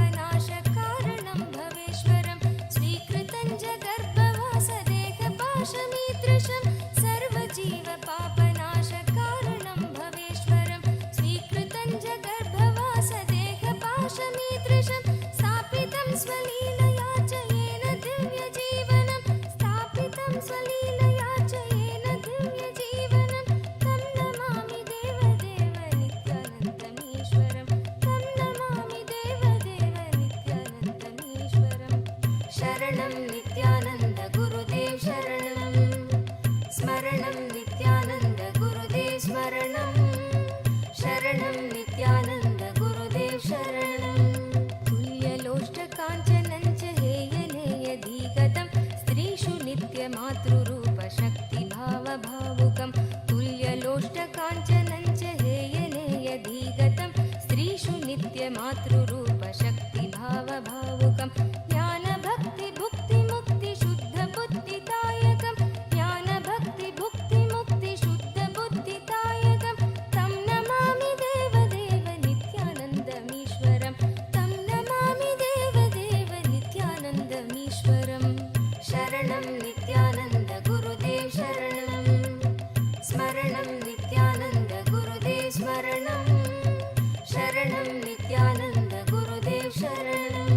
सर्वजीवपापनाशकारणं भवेश्वरं स्वीकृतं जगर्भवासदेहपाशमीदृशं सर्वजीवपापनाशकारणं भवेश्वरं स्वीकृतं जगर्भवासदेहपाशमीदृशं स्थापितं स्वलीलया च येन दिव्यजीवनं स्थापितं स्वलीलया च येन दिव्यजीवनं तं नमामि देवदेव नित्यानन्दमीश्वरं तं नमामि देवदेव नित्यानन्दमीश्वरं शरणं नित्यानन्द गुरुदेव शरणं स्मरणं नित्यानन्द गुरुदेव स्मरणं शरणं नित्यानन्द गुरुदेव शरणं तुल्यलोष्टकाञ्चनं च हेयनेयधीगतं स्त्रीषु नित्यमातृरूपशक्तिभावभावुकं तुल्यलोष्टकाञ्चनं च हेयनेयधीगतं स्त्रीषु नित्यमातृरूपशक्तिभावभावुकं ज्ञानभक्तिभुक्तिमुक्तिशुद्धबुद्धिदायकं ज्ञानभक्तिभुक्तिमुक्तिशुद्धबुद्धिदायकं तं नमामि देवदेव नित्यानन्दमीश्वरं तं नमामि देवदेव नित्यानन्दमीश्वरं शरणं नित्यानन्द गुरुदेव शरणं स्मरणं नित्यानन्द गुरुदेव स्मरणं शरणं नित्यानन्द गुरुदेव शरणं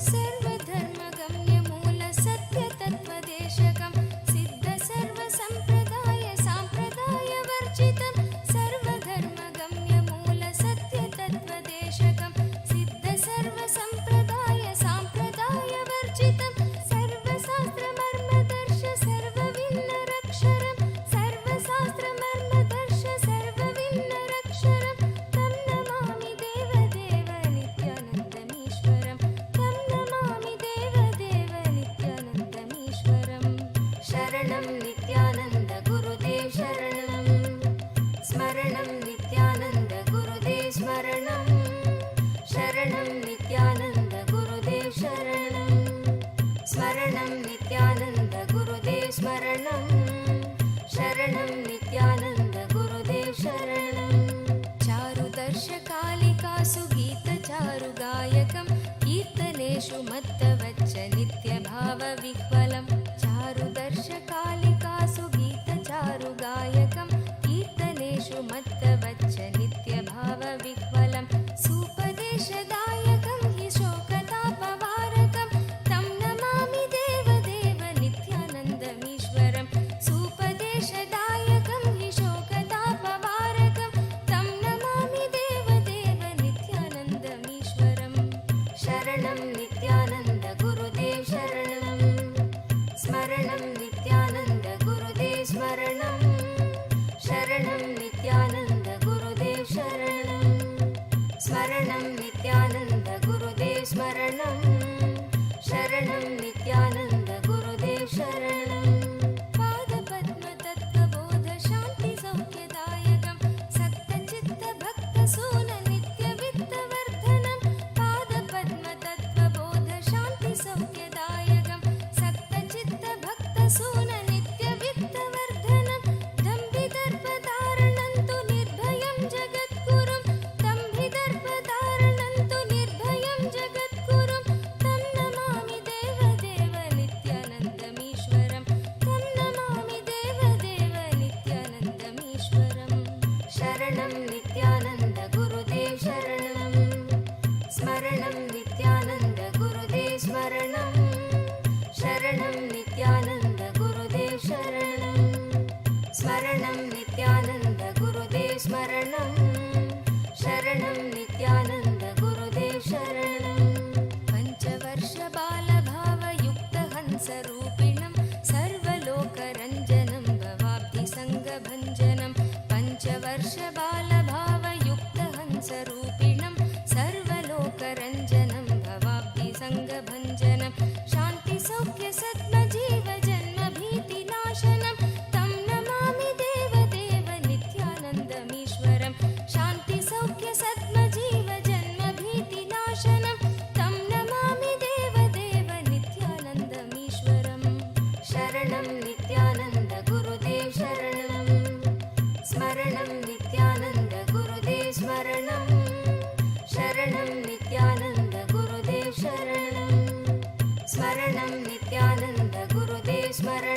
सर्वधर्मगम्यमूलसत्यतत्त्वदेशकं सिद्धसर्वसम्प्रदाय साम्प्रदायवर्जितं सर्वधर्मगम्यमूलसत्यतत्त्वदेशकं सिद्धसर्वसम्प्रदाय साम्प्रदायवर्जितं सर्वशास्त्रमर्मदर्श सर्वविन्नरक्षरं सर्वशास्त्रमर्मदर्श सर्वविन्नरक्षरं तं नमामि देवदेव नित्यानन्दमीश्वरं तं नमामि देवदेव नित्यानन्दमीश्वरं शरणं नित्यानन्द गुरुदेव शरणं स्मरणं नित्यानन्द गुरुदेव स्मरणं शरणं नित्यानन्द गुरुदेव शरणं स्मरणं नित्यानन्द गुरुदेव स्मरणं शरणं नित्यानन्द गुरुदेव शरणं चारुदर्शकालिकासु गीतचारुगायकं कीर्तनेषु मत्तवच्च नित्यभावविह्वलं चारुदर्शकालिकासु गीतचारुगायकं कीर्तनेषु मत्तवच्च नित्यभावविह्वलं सूपदेशदायकं हि शोकतापवारकं तं नमामि देवदेव नित्यानन्दमीश्वरं सूपदेशदायकं हि शोकतापवारकं तं नमामि देवदेव नित्यानन्दमीश्वरं शरणं नित्यानन्द गुरुदेव शरणं स्मरणं नित्यानन्द गुरुदेव स्मरणं शरणं नित्यानन्द गुरुदेव शरणं स्मरणं नित्यानन्द गुरुदेव स्मरणं शरणं नित्यानन्द गुरुदेव शरणं पादपद्मतत्त्वबोधशान्तिसौख्यदायकं सक्तचित्तभक्तसूननित्यवित्तवर्धनं पादपद्मतत्त्वबोधशान्तिसौख्यदायकं सक्तचित्तभक्तसूननित्यवित्तवर्धनं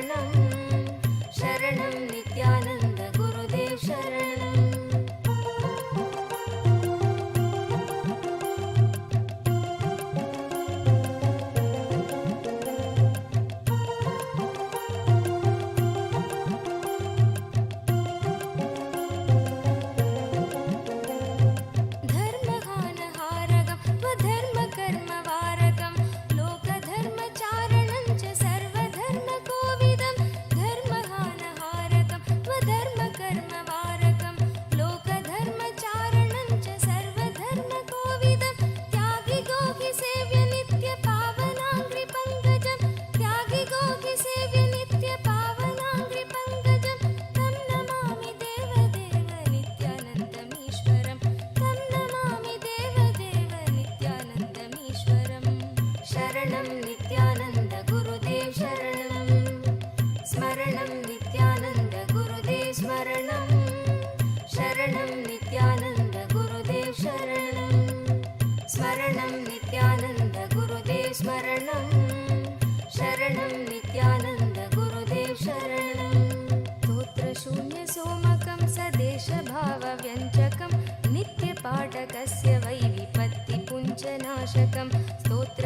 शरणं शरणं नित्यानन्द गुरुदेव शरणम्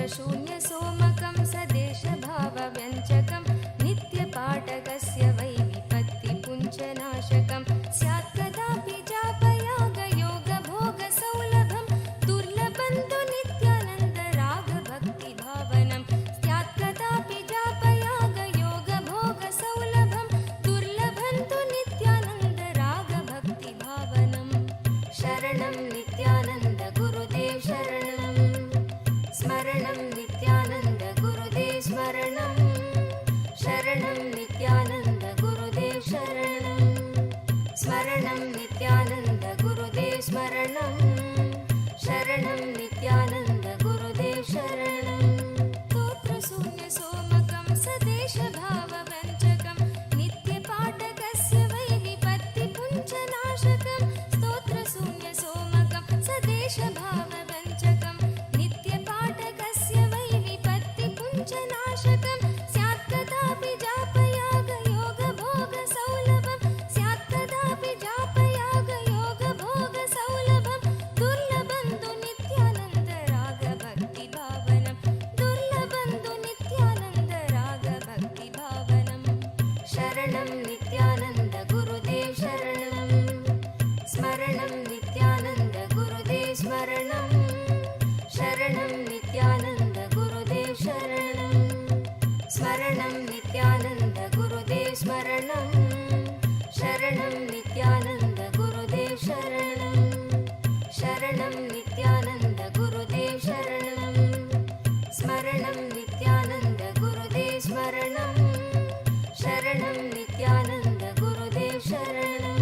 स्तोत्रशून्यसोमकं सदेशभावव्यञ्जकं नित्यपाठकस्य वै विपत्तिपुञ्जनाशकं स्यात् कदापि जापयागयोगभोगसौलभं दुर्लभं तु नित्यानन्दरागभक्तिभावनं स्यात् कदापि जापयागयोगभोगसौलभं दुर्लभं तु नित्यानन्दरागभक्तिभावनं शरणं नित्यानन्द गुरुदेव शरणं स्मरणं नित्यानन्द गुरुदेव स्मरणं शरणं नित्यानन्द गुरुदेव शरणं स्मरणं नित्यानन्द गुरुदेव स्मरणं शरणं नित्यानन्द गुरुदेव शरणं स्तोत्रशून्यसोमकं सदेशभावव्यञ्जकं नित्यपाठकस्य वै विपत्तिपुञ्जनाशकं स्तोत्रशून्यसोमकं सदेशभावव्यञ्जकं नित्यपाठकस्य वै विपत्तिपुञ्जनाशकं स्यात् कदापि जापयागयोगभोगसौलभं स्यात् कदापि जापयागयोगभोगसौलभं दुर्लभं तु नित्यानन्दरागभक्तिभावनं दुर्लभं तु नित्यानन्दरागभक्तिभावनं शरणं नित्यानन्द गुरुदेव शरणं स्मरणं नित्यानन्द गुरुदेव स्मरणं शरणं नित्यानन्द गुरुदेव शरणं स्मरणं नित्यानन्द गुरुदेव स्मरणं शरणं नित्यानन्द गुरुदेव शरणं शरणं नित्यानन्द गुरुदेव शरणं स्मरणं नित्यानन्द गुरुदेव स्मरणं शरणं नित्यानन्द गुरुदेव शरणं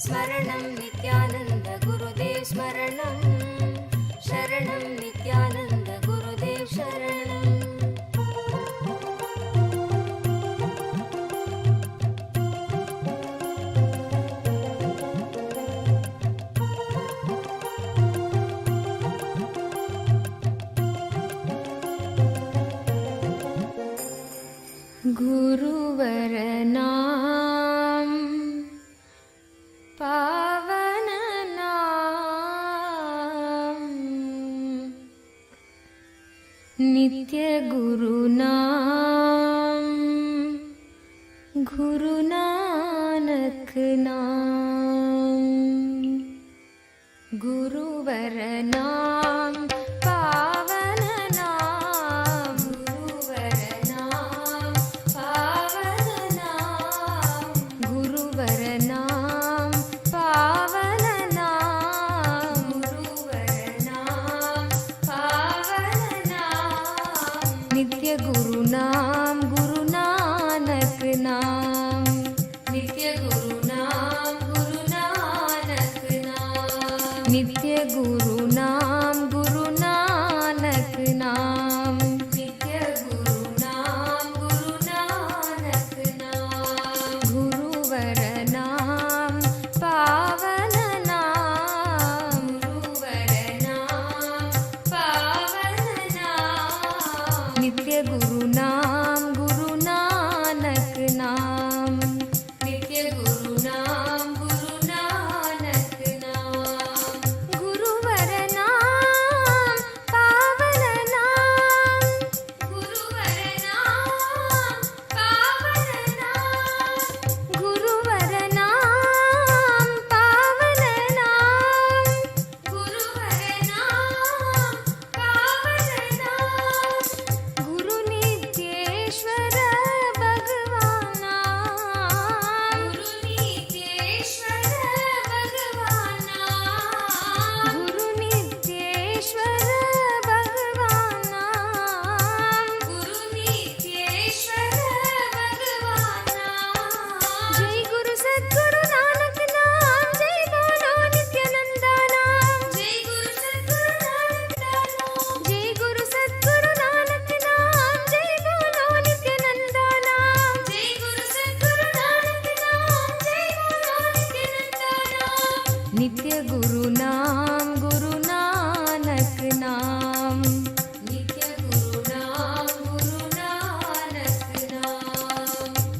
स्मरणं नित्यानन्द गुरुदेव स्मरणं शरणं नित्यानन्द गुरुदेव शरणम् गुरुवरनाम पावननाम नित्यगुरुनाम गुरुनानक नाम गुरुवरनाम पावननाम गुरुवरनाम पावननाम गुरुवरनाम पावननाम गुरुवरनाम पावननाम नित्यगुरुनाम गुरुनानक नाम नित्यगुरुनाम गुरुनानक नाम नित्यगुरुनाम गुरुनानक नाम नित्यगुरुनाम गुरुनानक नाम गुरुवरनाम पावननाम गुरुवरनाम पावननाम नित्यगुरुनाम गुरुनानक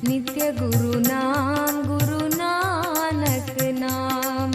नित्य गुरु नाम गुरु नानक नाम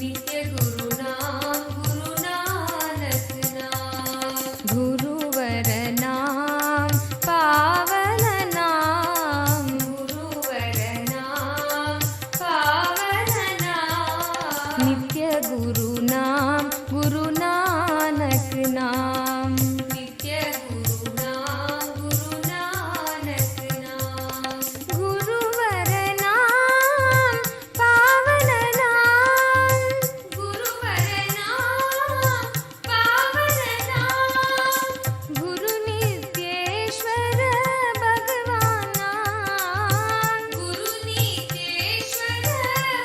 नित्य गुरु नाम गुरु नानक नाम गुरुवर नाम पावन नाम गुरुवर नाम पावन नाम नित्य गुरु नाम गुरु नानक नाम नित्य गुरु नाम गुरु नानक नाम गुरुवर नाम पावन नाम गुरुवर नाम पावन नाम गुरु नित्येश्वर भगवान नाम गुरु नित्येश्वर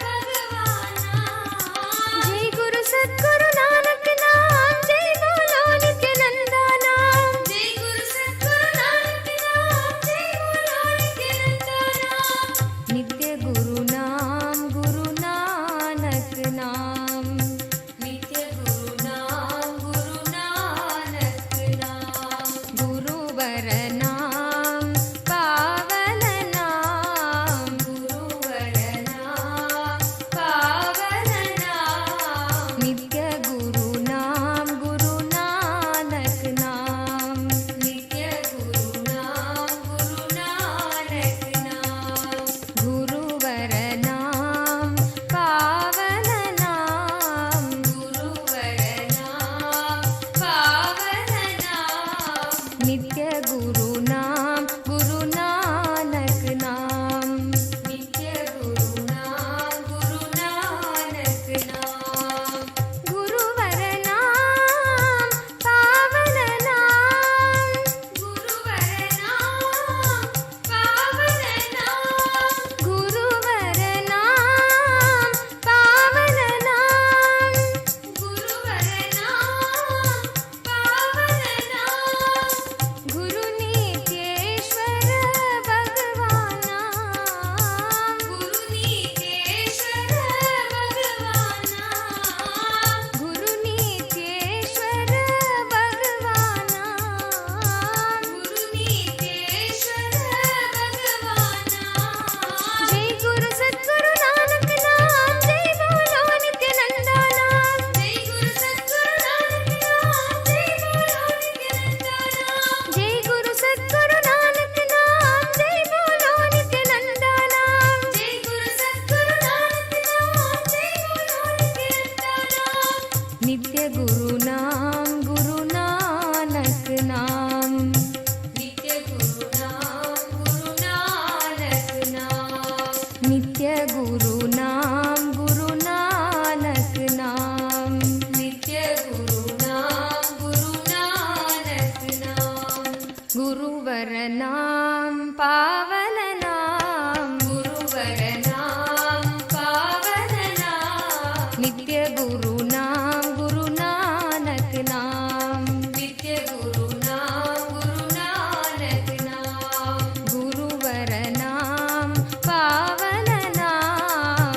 भगवान नाम जय गुरु सद्गुरु नानक नाम जय बोलो नित्यानंदा नाम जय गुरु सद्गुरु नानक नाम जय बोलो नित्यानंदा नाम नित्य गुरु नाम गुरु नानक नाम नित्य गुरु नाम गुरु नानक नाम गुरुवर नाम पावन नाम गुरुवर नाम पावन नाम नित्य गुरु नाम गुरु नानक नाम नित्य गुरु नाम गुरु नानक नाम गुरुवर नाम पावन नाम गुरुवर नाम पावन नाम नित्य गुरु नाम गुरु नानक नाम नित्य गुरु नाम गुरु नानक नाम गुरुवर नाम पावन नाम गुरुवर नाम पावन नाम गुरुवर नाम पावन नाम गुरुवर नाम पावन नाम गुरु नित्येश्वर भगवान नाम गुरु नित्येश्वर भगवान नाम गुरु नित्येश्वर भगवान नाम गुरु नित्येश्वर भगवान नाम जय गुरु सद्गुरु नानक नाम जय बोलो नित्यानंदा नाम जय गुरु सद्गुरु नानक नाम जय बोलो नित्यानंदा नाम जय गुरु सद्गुरु नानक नाम जय बोलो नित्यानंदा नाम जय गुरु सद्गुरु नानक नाम जय बोलो नित्यानंदा नाम नित्य गुरु नाम गुरु नानक नाम नित्य गुरु नाम गुरु नानक नाम नित्य गुरु नाम गुरु नानक नाम नित्य गुरु नाम गुरु नानक नाम गुरुवर नाम पावन नाम गुरुवर नाम पावन नाम नित्य गुरु नाम गुरु नानक नाम नित्य गुरु नाम गुरु नानक नाम गुरुवर नाम पावन नाम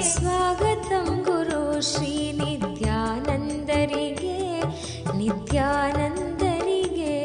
स्वागतं गुरु श्री नित्यानन्दरिगे नित्यानन्दरिगे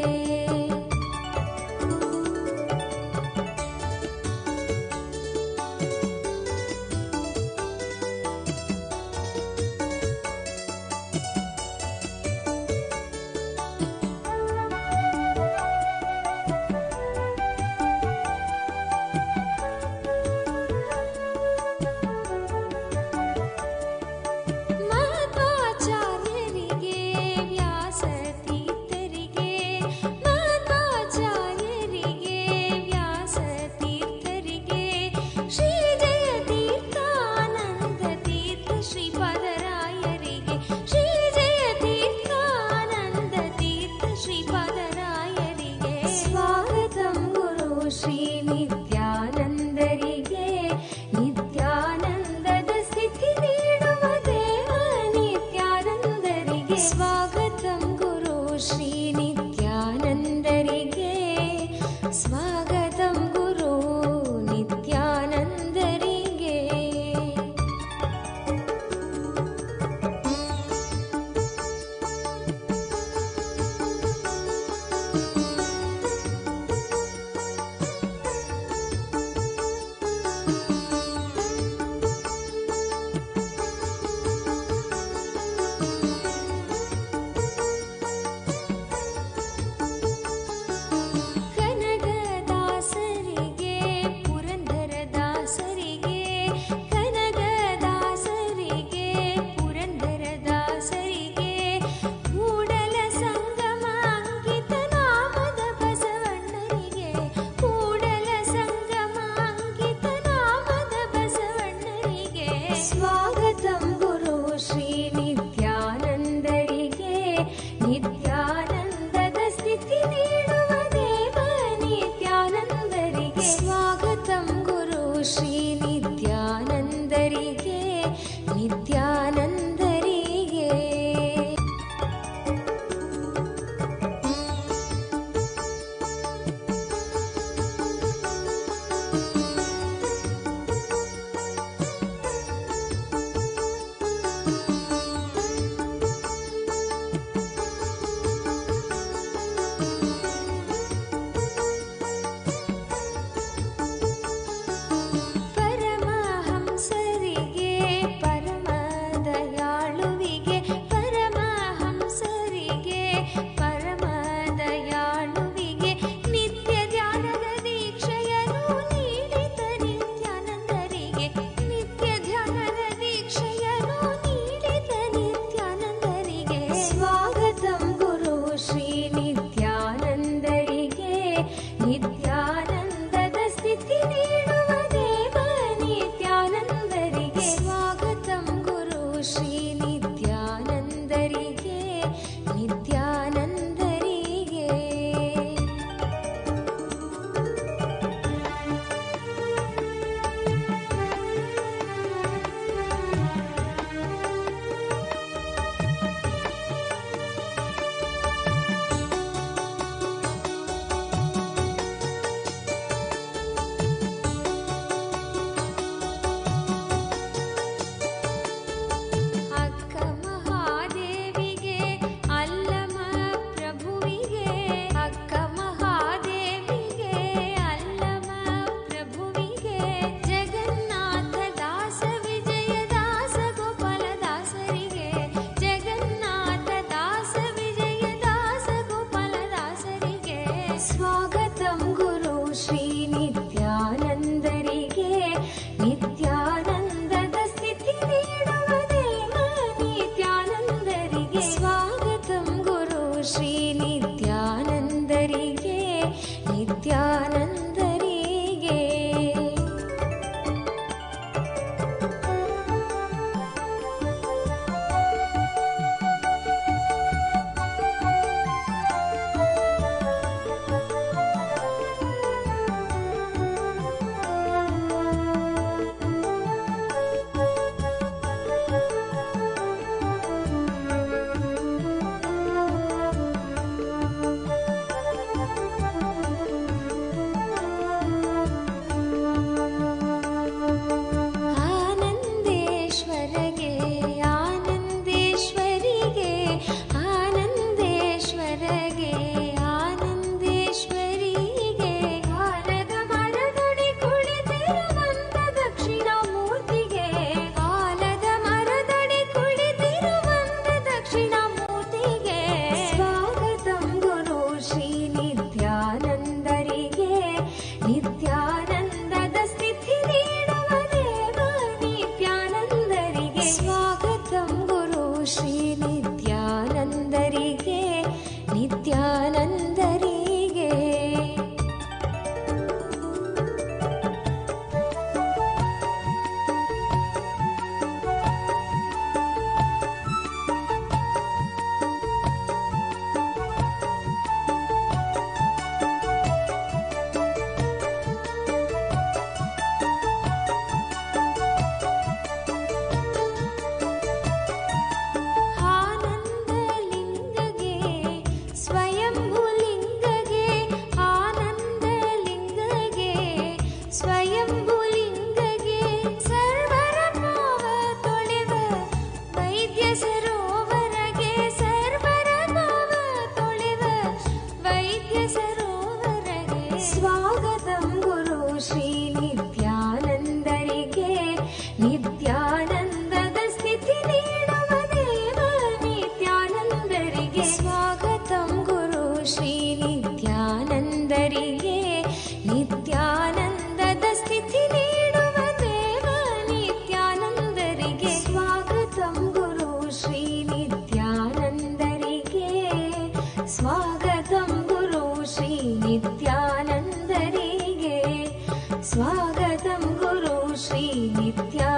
श्री नित्यानन्दरिगे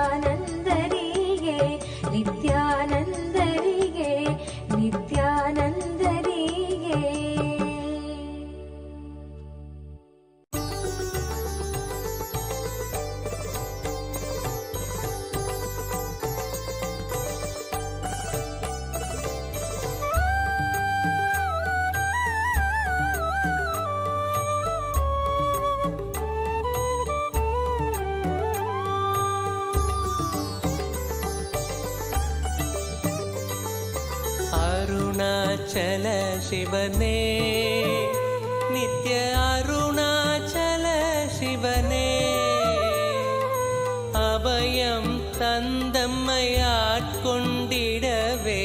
नित्यानन्दरिगे नित्यानन्दरिगे அருணாச்சல சிவனே நித்ய அருணாச்சல சிவனே அபயம் தந்தம்மை ஆட்கொண்டிடவே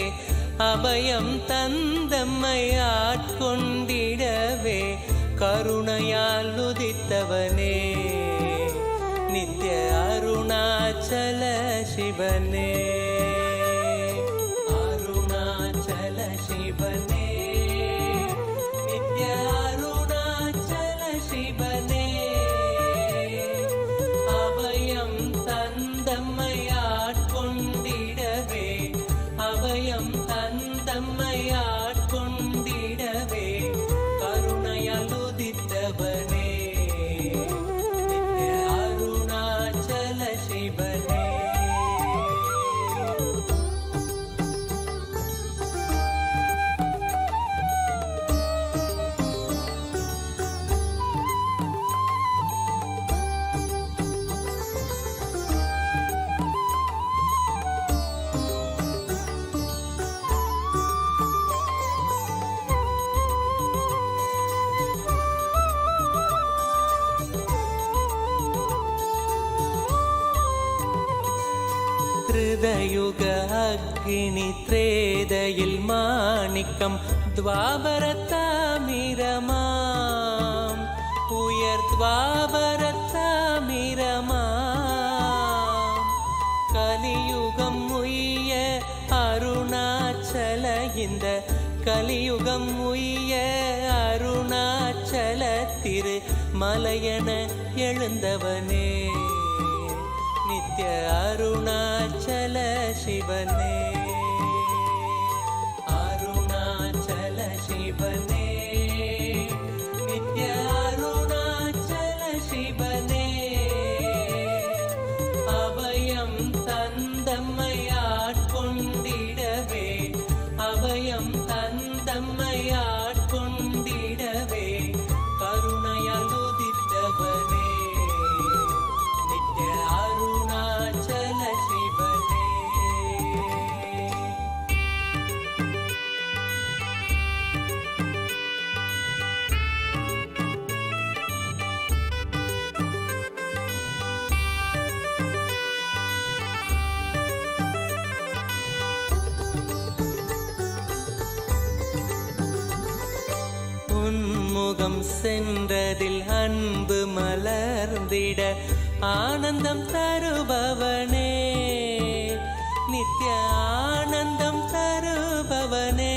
அபயம் தந்தம்மை ஆட்கொண்டிடவே கருணையால் உதித்தவனே நித்ய அருணாச்சல சிவனே சிவனே நித்ய அருணாச்சல சிவனே அபயம் தந்தம்மை ஆட்கொண்டிடவே அபயம் தந்தம்மை ஆட்கொண்டிடவே கருணையால் உதித்தவனே நித்ய அருணாச்சல சிவனே யுக அக்னி த்ரேதையில் மாணிக்கம் துவாபரத்தாமிரமாம் உயர் துவாபரத்தாமிரமாம் கலியுகம் உய்ய அருணாச்சல இந்த கலியுகம் உய்ய அருணாச்சல திரு மலையன எழுந்தவனே நித்ய அருணாச்சல சிவனே அருணாச்சல சிவனே நித்ய அருணாச்சல சிவனே அபயம் தந்தம்மை ஆட்கொண்டிடவே அபயம் தந்தம்மை ஆட்கொண்டிடவே கருணையால் உதித்தவனே நித்ய அருணாச்சல சிவனே உன்முகம் சென்றதில் அன்பு மலர்ந்திட ஆனந்தம் தருபவனே நித்ய ஆனந்தம் தருபவனே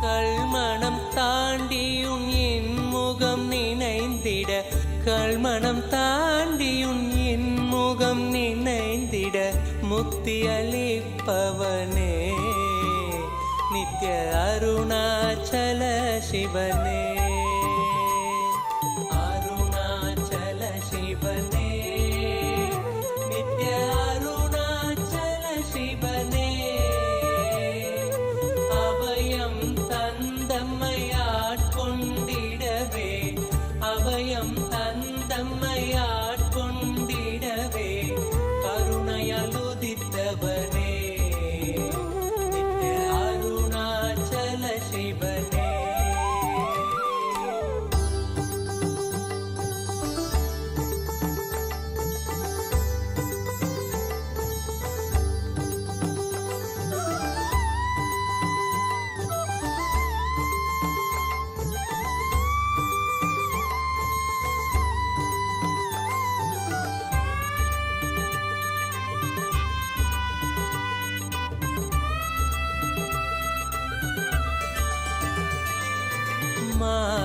கல்மணம் தாண்டியுன் இன்முகம் நினைந்திட கல்மணம் தாண்டியுன் இன்முகம் நினைந்திட முக்தி அளிப்பவனே நித்ய அருணாச்சல சிவனே அருணாச்சல சிவனே நித்ய அருணாச்சல சிவனே அபயம் தந்தம்மை ஆட்கொண்டிடவே அபயம் தந்தம்மை ஆட்கொண்டிடவே கருணையால் உதித்தவனே நித்ய அருணாச்சல சிவனே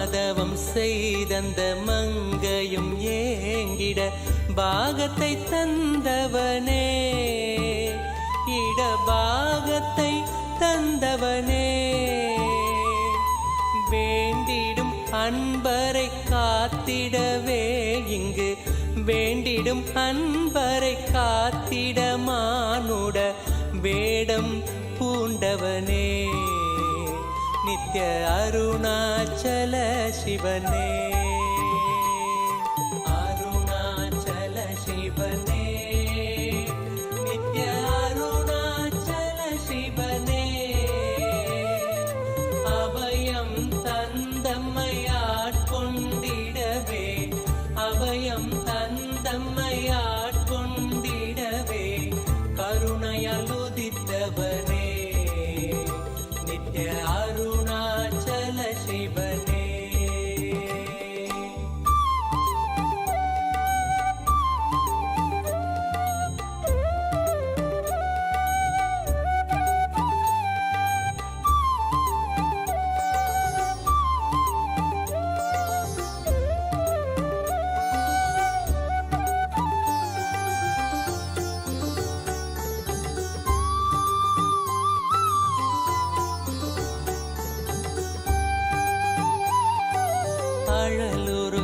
மாதவம் செய்தந்த மங்கையும் ஏங்கிட பாகத்தை தந்தவனே, இடபாகத்தை தந்தவனே. வேண்டிடும் அன்பரை காத்திடவே இங்கு வேண்டிடும் அன்பரை காத்திட மானுட வேடம் பூண்டவனே, நித்ய அருணாச்சல சிவனே. அருணாச்சல சிவனே, நித்ய அருணாச்சல சிவனே. அபயம் தந்தம்மையாட்கொண்டிடவே, அபயம் தந்தம்மையாட்கொண்டிடவே, கருணையால் உதித்தவனே, நித்ய அருணாச்சல சிவனே.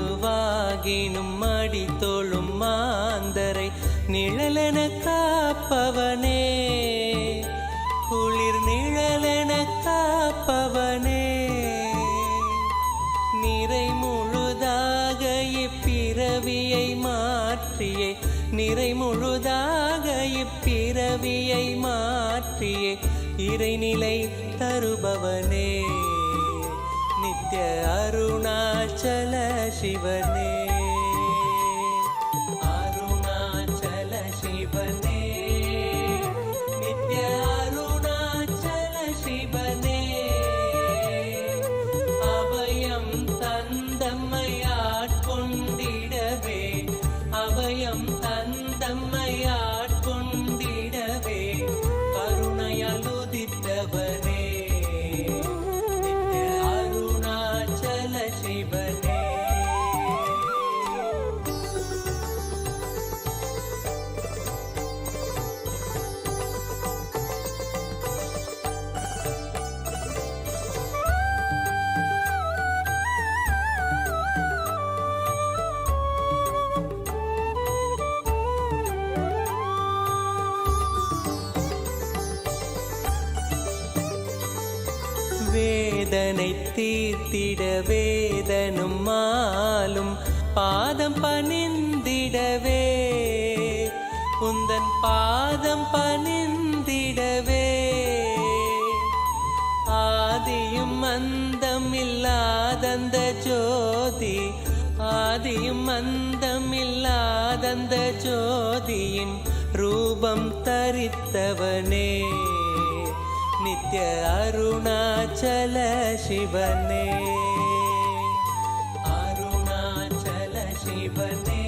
அழலுருவாகினும் அடி தோளும் மாந்தரை நிழலென காப்பவனே, குளிர் நிழலென காப்பவனே. நிறை முழுதாக இப்பிறவியை மாற்றியே, நிறை முழுதாக இப்பிறவியை மாற்றியே, இறைநிலை தருபவனே, நித்ய அருணாச்சல சிவனே. அருணாச்சல சிவனே, நித்ய அருணாச்சல சிவனே. அபயம் தந்தம்மையாட்கொண்டிடவே, அபயம் தந்தம்மையாட்கொண்டிடவே, கருணையால் உதித்தவனே, சிவனே. வேதனை தீர்த்திட வேதனும் மாலும் பாதம் பணிந்திடவே, உந்தன் பாதம் பணிந்திடவே. ஆதியும் அந்தமில்லாதந்த ஜோதி, ஆதியும் அந்தமில்லாதந்த ஜோதியின் ரூபம் தரித்தவனே, நித்ய அருணாச்சல சிவனே. அருணாச்சல சிவனே,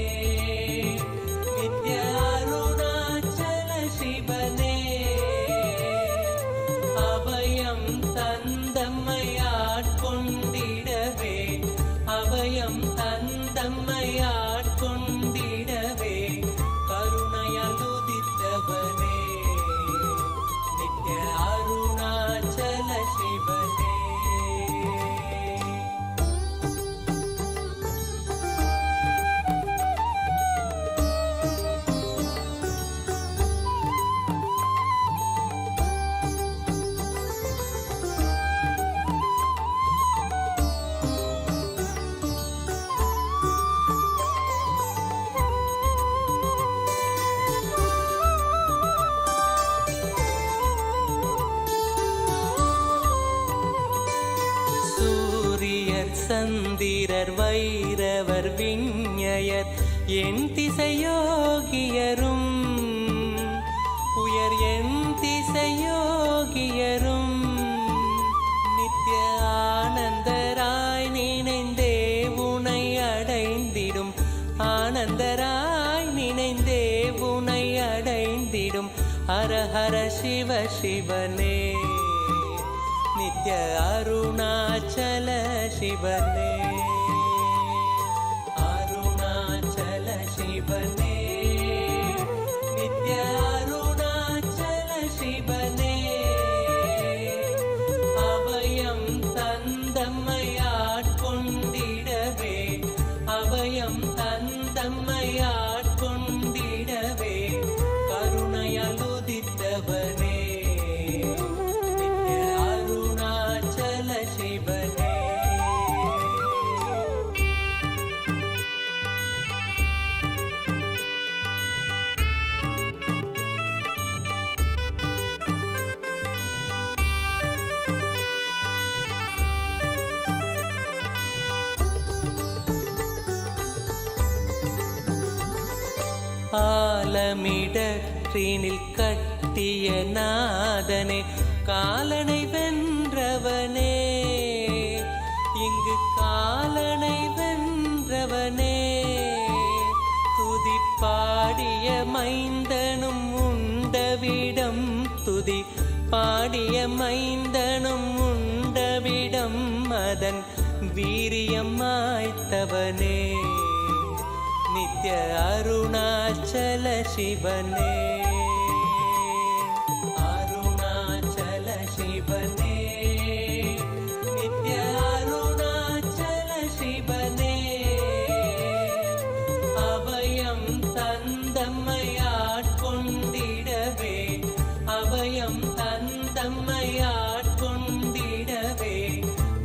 நித்ய அருணாச்சல சிவனே. அபயம் தந்தம்மையாட்கொண்டிடவே, அபயம் தந்தம்மையாட்கொண்டிடவே, கருணையால் உதித்தவனே, நித்ய அருணாச்சல சிவனே. சந்திரர் வைரவர் விஞ்ஞயர் என் திசையோகியரும், உயர் என் திசையோகியரும், நித்ய ஆனந்தராய் நினைந்தே உனை அடைந்திடும், ஆனந்தராய் நினைந்தே உனை அடைந்திடும், ஹர ஹர சிவ சிவனே, நித்ய நித்ய அருணாச்சல சிவனே அருணாச்சல சிவனே நித்ய அருணாச்சல சிவனே அபயம் தந்தம்மையாட்கொண்டிடவே அபயம் தந்தம்மையாட்கொண்டிடவே கருணையால் உதித்தவனே நித்ய அருணாச்சல சிவனே ஆலமிடற்றினில் கட்டிய நாதனே காலனை வென்றவனே இங்கு காலனை வென்றவனே துதி பாடிய மைந்தனும் உண்டவிடம் துதி பாடிய மைந்தனும் உண்டவிடம் அதன் வீரியம் மாய்த்தவனே நித்ய அருணாச்சல சிவனே அருணாச்சல சிவனே நித்ய அருணாச்சல சிவனே அபயம் தந்தம்மையாட்கொண்டிடவே அபயம் தந்தம்மையாட்கொண்டிடவே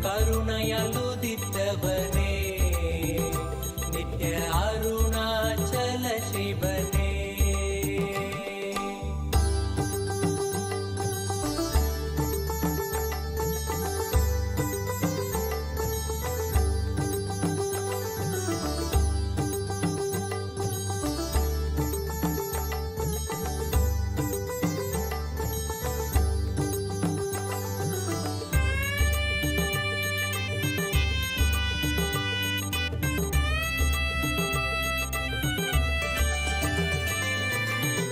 கருணையால் உதித்தவனே நித்ய அருணாச்சல சிவனே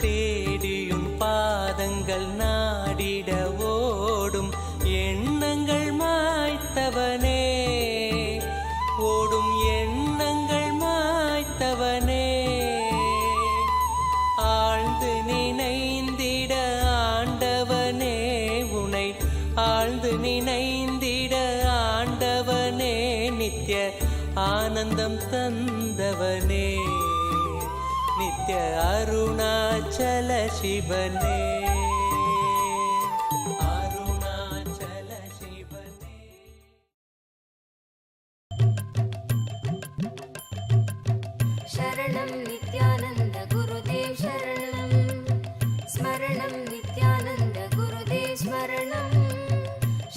தேடியும் பாதங்கள் நாடிட ஓடும் எண்ணங்கள் மாய்த்தவனே ஓடும் எண்ணங்கள் மாய்த்தவனே ஆழ்ந்து நினைந்திட ஆண்டவனே உனை ஆழ்ந்து நினைந்திட ஆண்டவனே நித்ய ஆனந்தம் தந்தவனே நித்ய அருணாச்சல சிவனே அருணாச்சல சிவனே शरणं नित्यानन्द गुरुदेव शरणं स्मरणं नित्यानन्द गुरुदेव स्मरणं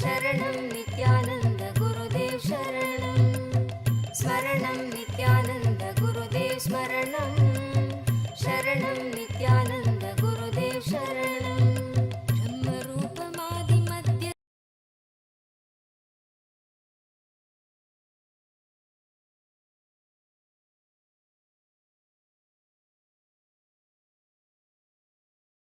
शरणं नित्यानन्द गुरुदेव शरणं स्मरणं नित्यानन्द गुरुदेव स्मरणं शरणं नित्यानन्द